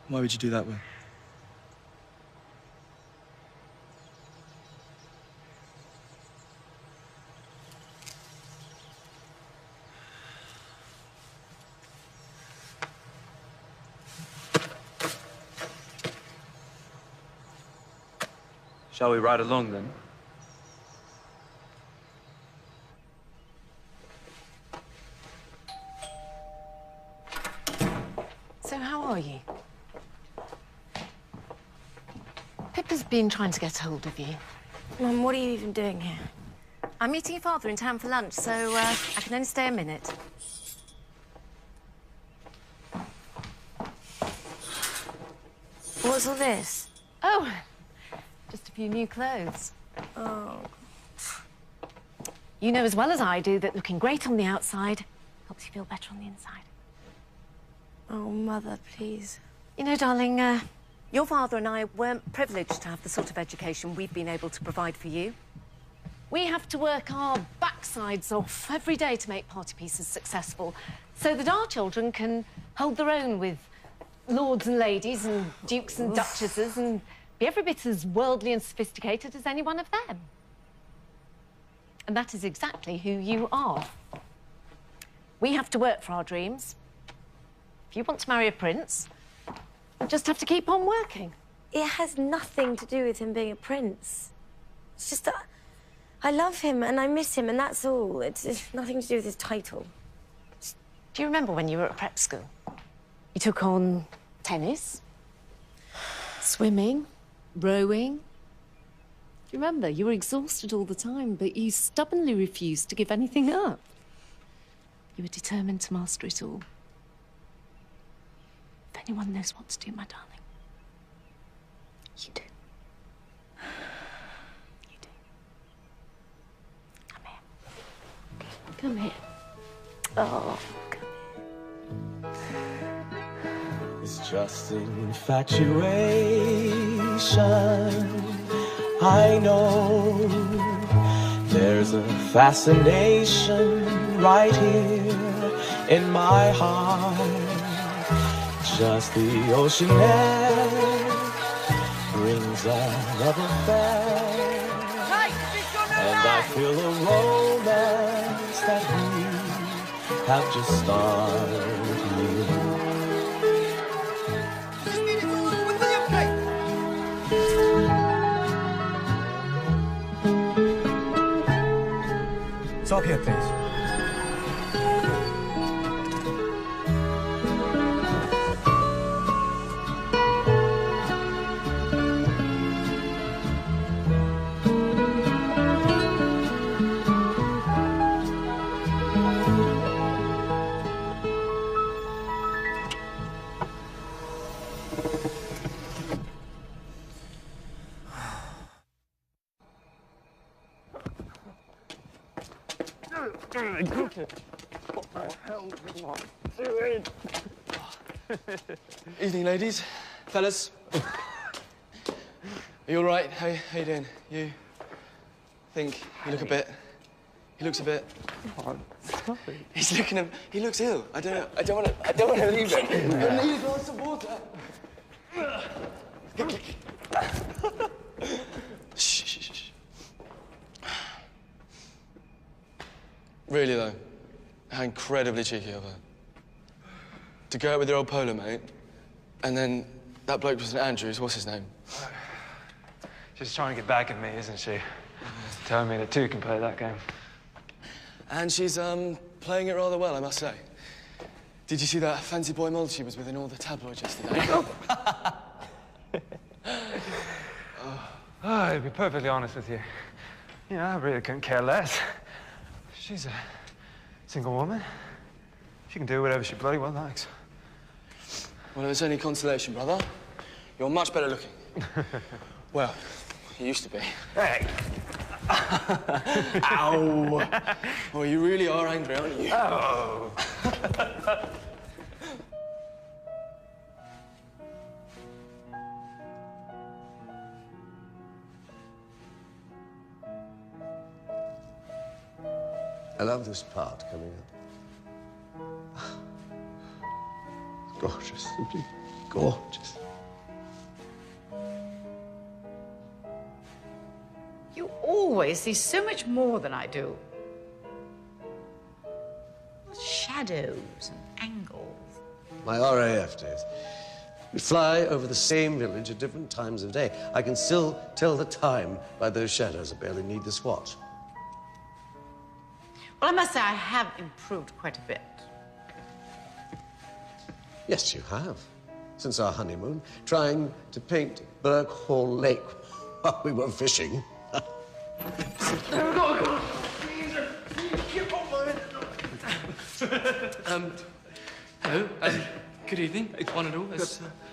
Why would you do that, Will? Shall we ride along, then? So how are you? Pippa's been trying to get hold of you. Mum, what are you even doing here? I'm meeting your father in town for lunch, so I can only stay a minute. What's all this? Oh, just a few new clothes. Oh. You know as well as I do that looking great on the outside helps you feel better on the inside. Oh, Mother, please. You know, darling, your father and I weren't privileged to have the sort of education we've been able to provide for you. We have to work our backsides off every day to make party pieces successful so that our children can hold their own with lords and ladies and dukes and duchesses and be every bit as worldly and sophisticated as any one of them. And that is exactly who you are. We have to work for our dreams. If you want to marry a prince, you just have to keep on working. It has nothing to do with him being a prince. It's just that I love him and I miss him, and that's all. It's nothing to do with his title. Do you remember when you were at prep school? You took on tennis, swimming, rowing. Do you remember? You were exhausted all the time, but you stubbornly refused to give anything up. You were determined to master it all. If anyone knows what to do, my darling, you do. You do. Come here. Come here. Oh, come here. It's just an infatuation. I know there's a fascination right here in my heart. Just the ocean air brings a love affair, and I feel a romance that we have just started. Stop here, please. Evening, ladies, fellas. Are you all right? How you doing? You think you look a bit? He looks a bit. He's looking. He looks ill. I don't want to leave him. I need a glass of water. Shh. Really though, how incredibly cheeky of her. To go out with your old polo mate, and then that bloke was Andrews, what's his name? She's trying to get back at me, isn't she? Telling me that two can play that game. And she's, playing it rather well, I must say. Did you see that fancy boy model she was with in all the tabloids yesterday? Oh, to be perfectly honest with you, I really couldn't care less. She's a single woman. She can do whatever she bloody well likes. Well, if it's any consolation, brother, you're much better looking. Well, you used to be. Hey! Ow! Oh, you really are angry, aren't you? Oh! I love this part coming up. Gorgeous, simply gorgeous. You always see so much more than I do. Shadows and angles. My RAF days. We fly over the same village at different times of day. I can still tell the time by those shadows. I barely need this watch. Well, I must say I have improved quite a bit. Yes, you have. Since our honeymoon, trying to paint Burke Hall Lake while we were fishing. Hello. Good evening, one and all.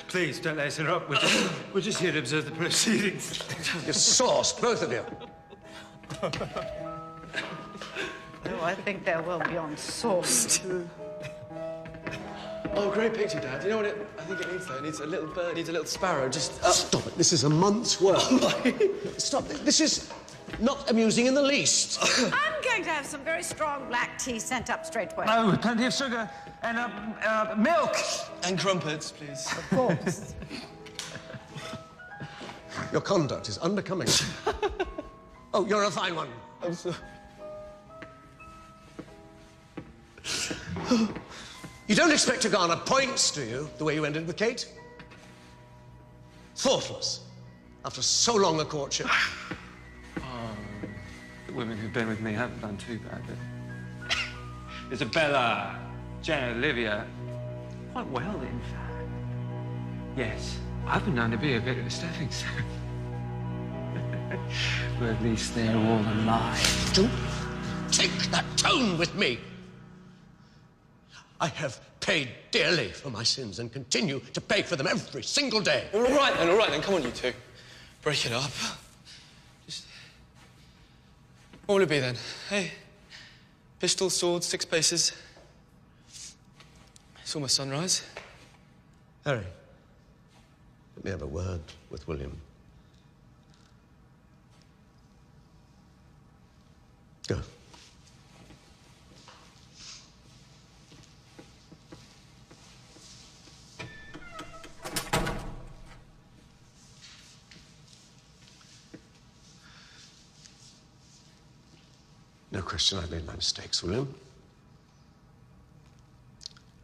Please, don't let us interrupt. We're just here to observe the proceedings. You're sauced, both of you. Oh, I think they're well beyond sauce. Oh, great picture, Dad. You know what I think it needs, though? It needs a little bird, it needs a little sparrow, just... Stop it. This is a month's work. Stop. This is not amusing in the least. I'm going to have some very strong black tea sent up straight away. Oh, plenty of sugar and milk. And crumpets, please. Of course. Your conduct is unbecoming. Oh, you're a fine one. I'm so... You don't expect to garner points, do you, the way you ended with Kate? Thoughtless, after so long a courtship. The women who've been with me haven't done too badly. Isabella, Jen, Olivia, quite well, in fact. Yes, I've been known to be a bit of a stepping stone. But at least they're all alive. Don't take that tone with me. I have paid dearly for my sins and continue to pay for them every single day. All right, then. Come on, you two. Break it up. Just... What will it be, then? Hey? Pistol, sword, 6 paces. It's almost sunrise. Harry, let me have a word with William. Go. No question, I've made my mistakes, William.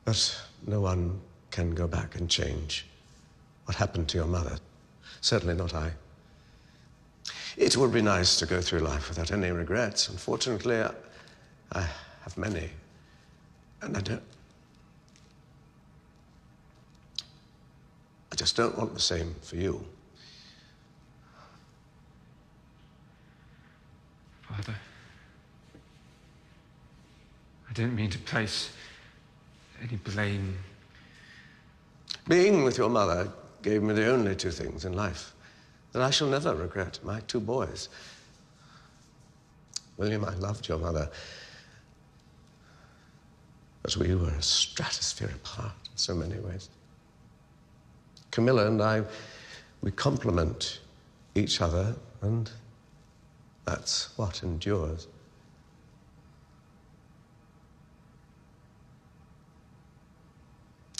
But no one can go back and change what happened to your mother. Certainly not I. It would be nice to go through life without any regrets. Unfortunately, I have many. And I just don't want the same for you. Father, I didn't mean to place any blame. Being with your mother gave me the only 2 things in life that I shall never regret, my 2 boys. William, I loved your mother, but we were a stratosphere apart in so many ways. Camilla and I, we complement each other, and that's what endures.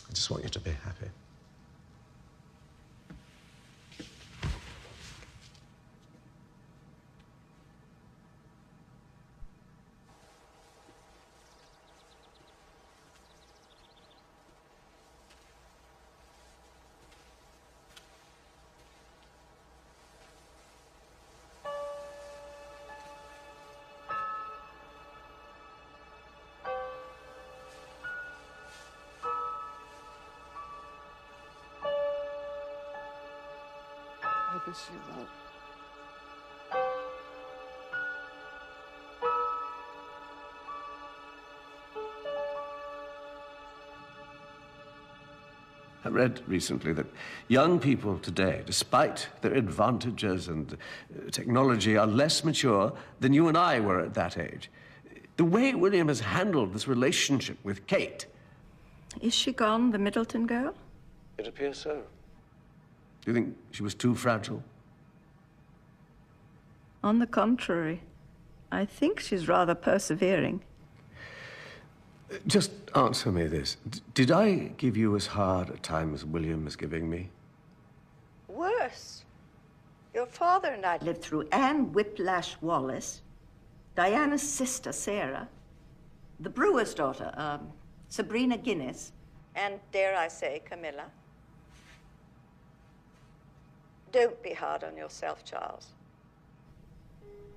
I just want you to be happy. I read recently that young people today, despite their advantages and technology, are less mature than you and I were at that age. The way William has handled this relationship with Kate... Is she gone, the Middleton girl? It appears so. Do you think she was too fragile? On the contrary, I think she's rather persevering. Just answer me this. Did I give you as hard a time as William is giving me? Worse. Your father and I lived through Anne Whiplash Wallace, Diana's sister, Sarah, the brewer's daughter, Sabrina Guinness, and, dare I say, Camilla. Don't be hard on yourself, Charles.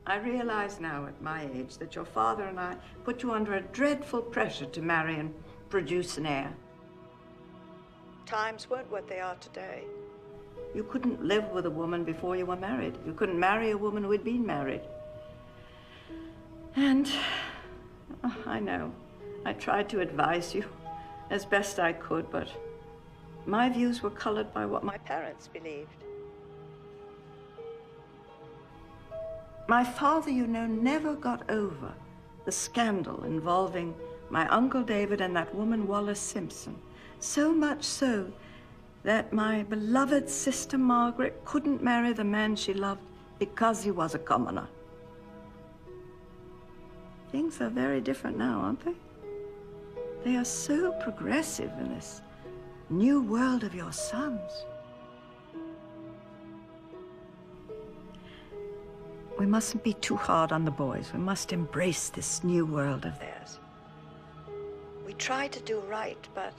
I realize now at my age that your father and I put you under a dreadful pressure to marry and produce an heir. Times weren't what they are today. You couldn't live with a woman before you were married. You couldn't marry a woman who had been married. And I know, I tried to advise you as best I could, but my views were colored by what my parents believed. My father, you know, never got over the scandal involving my Uncle David and that woman Wallace Simpson. So much so that my beloved sister Margaret couldn't marry the man she loved because he was a commoner. Things are very different now, aren't they? They are so progressive in this new world of your sons. We mustn't be too hard on the boys. We must embrace this new world of theirs. We try to do right, but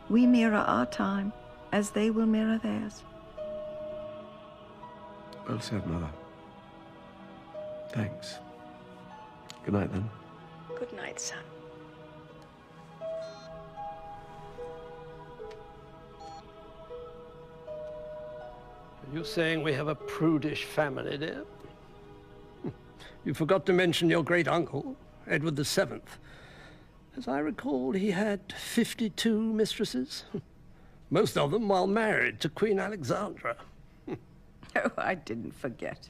we mirror our time as they will mirror theirs. Well said, Mother. Thanks. Good night, then. Good night, son. You're saying we have a prudish family, dear? You forgot to mention your great-uncle, Edward VII. As I recall, he had 52 mistresses. Most of them while married to Queen Alexandra. Oh, I didn't forget.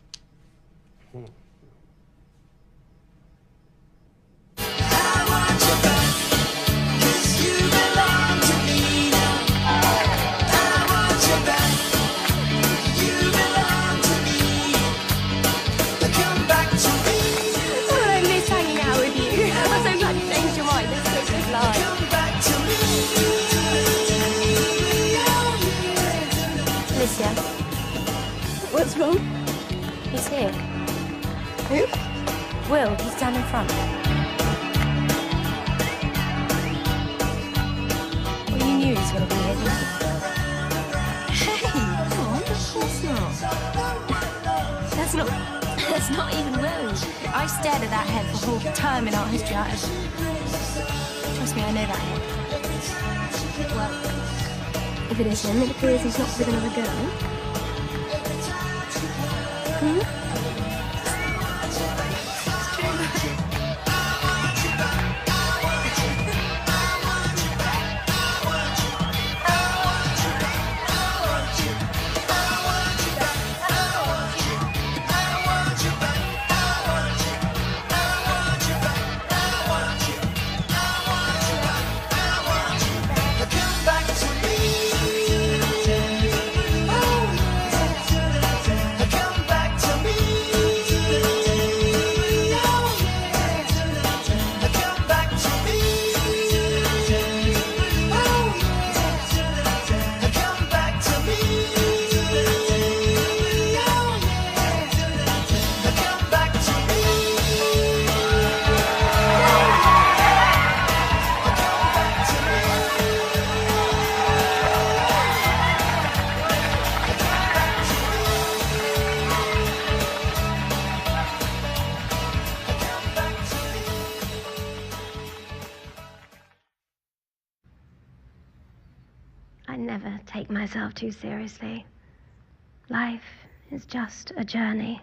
Alicia. What's wrong? He's here. Who? Will, he's down in front. Well, you knew he was going to be here, didn't you? Hey, come on, of course not. That's not even Will. I stared at that head for a whole term in art history. Trust me, I know that head. Well, if it is him, it appears he's not with another girl. I never take myself too seriously. Life is just a journey.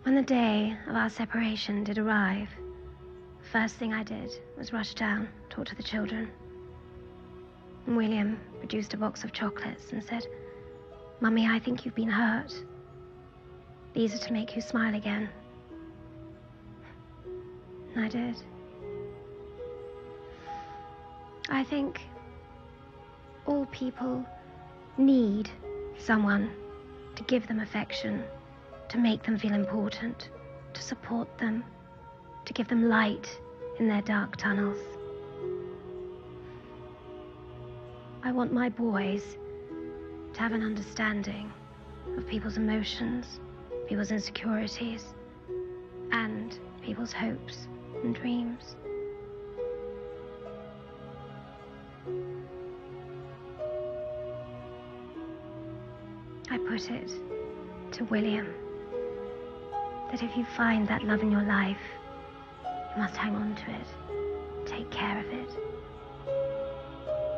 When the day of our separation did arrive, the first thing I did was rush down, talk to the children. And William produced a box of chocolates and said, "Mummy, I think you've been hurt. These are to make you smile again." And I did. I think all people need someone to give them affection, to make them feel important, to support them, to give them light in their dark tunnels. I want my boys to have an understanding of people's emotions, people's insecurities, and people's hopes and dreams. about it to William. That if you find that love in your life, you must hang on to it, take care of it.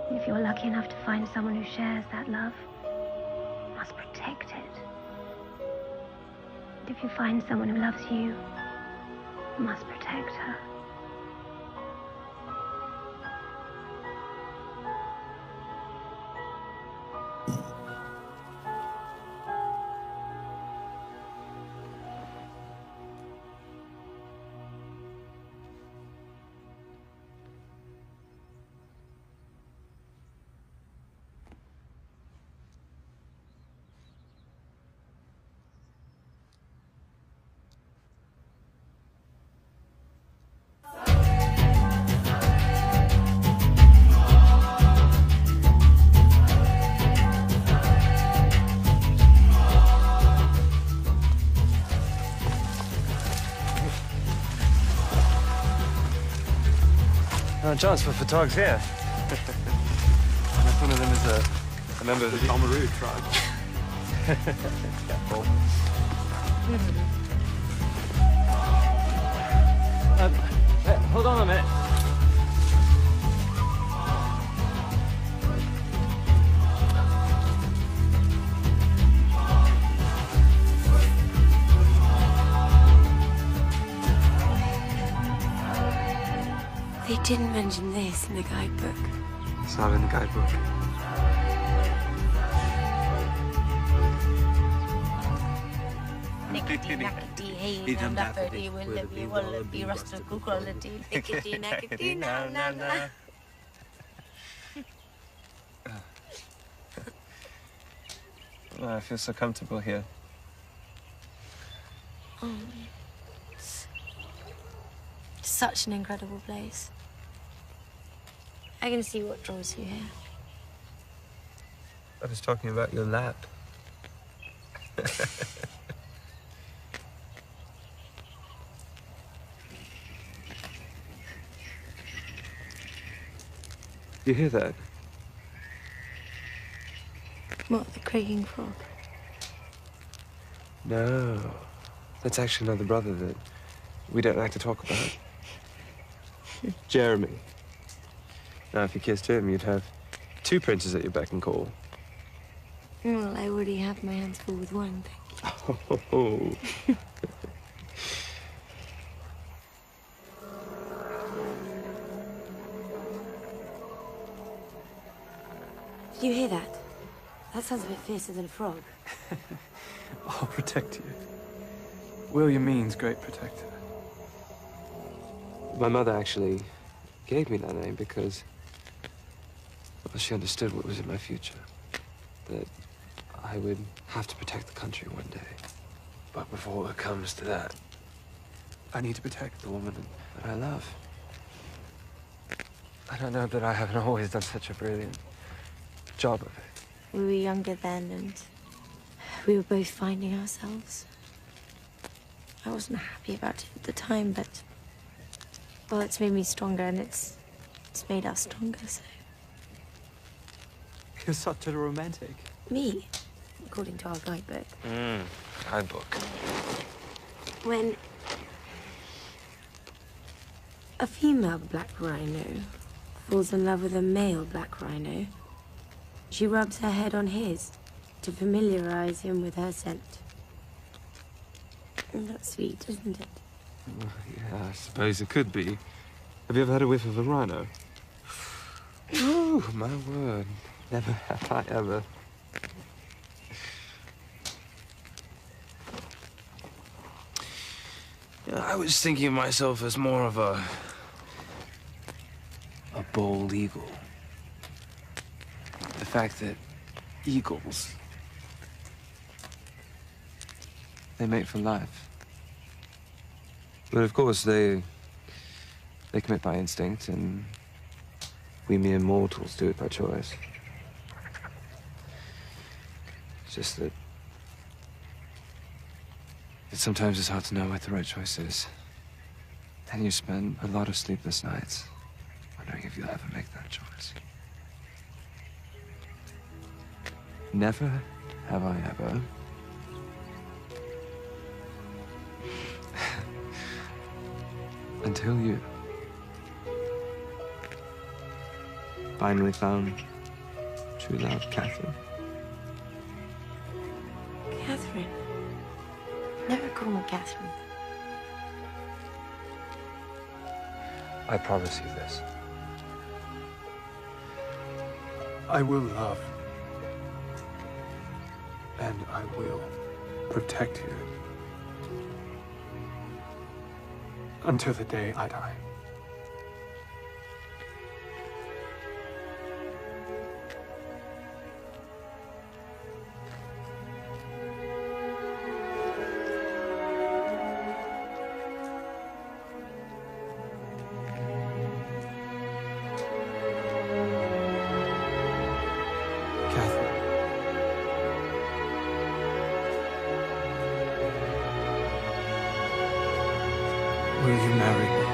And if you're lucky enough to find someone who shares that love, you must protect it. And if you find someone who loves you, you must protect her. No chance for photogs here. Unless one of them is a member of the Omaru tribe. Careful. Hey, hold on a minute. They didn't mention this in the guidebook. It's not in the guidebook. Oh, I feel so comfortable here. Oh, it's such an incredible place. I can see what draws you here. I was talking about your lap. You hear that? What, the creaking frog? No. That's actually another brother that we don't like to talk about. Jeremy. Now, if you kissed him, you'd have two princes at your beck and call. Well, I already have my hands full with one, thank you. Oh. Did you hear that? That sounds a bit fiercer than a frog. I'll protect you. William means great protector. My mother actually gave me that name because, well, she understood what was in my future. That I would have to protect the country one day. But before it comes to that, I need to protect the woman that I love. I don't know that I haven't always done such a brilliant job of it. We were younger then, and we were both finding ourselves. I wasn't happy about it at the time, but, well, it's made me stronger, and it's made us stronger, so. You're such a romantic. Me, according to our guidebook. Guidebook. When a female black rhino falls in love with a male black rhino, she rubs her head on his to familiarize him with her scent. And that's sweet, isn't it? Yeah, I suppose it could be. Have you ever had a whiff of a rhino? Ooh, my word. Never have I ever. Yeah, I was thinking of myself as more of a bald eagle. The fact that eagles, they mate for life. But of course, they commit by instinct, and we mere mortals do it by choice. It's just that sometimes it's hard to know what the right choice is. And you spend a lot of sleepless nights wondering if you'll ever make that choice. Never have I ever until you finally found true love, Catherine. Catherine. Never call me Catherine. I promise you this. I will love. And I will protect you. Until the day I die. Will you marry me?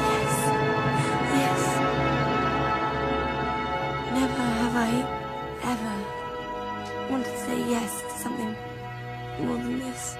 Yes. Yes. Never have I ever wanted to say yes to something more than this.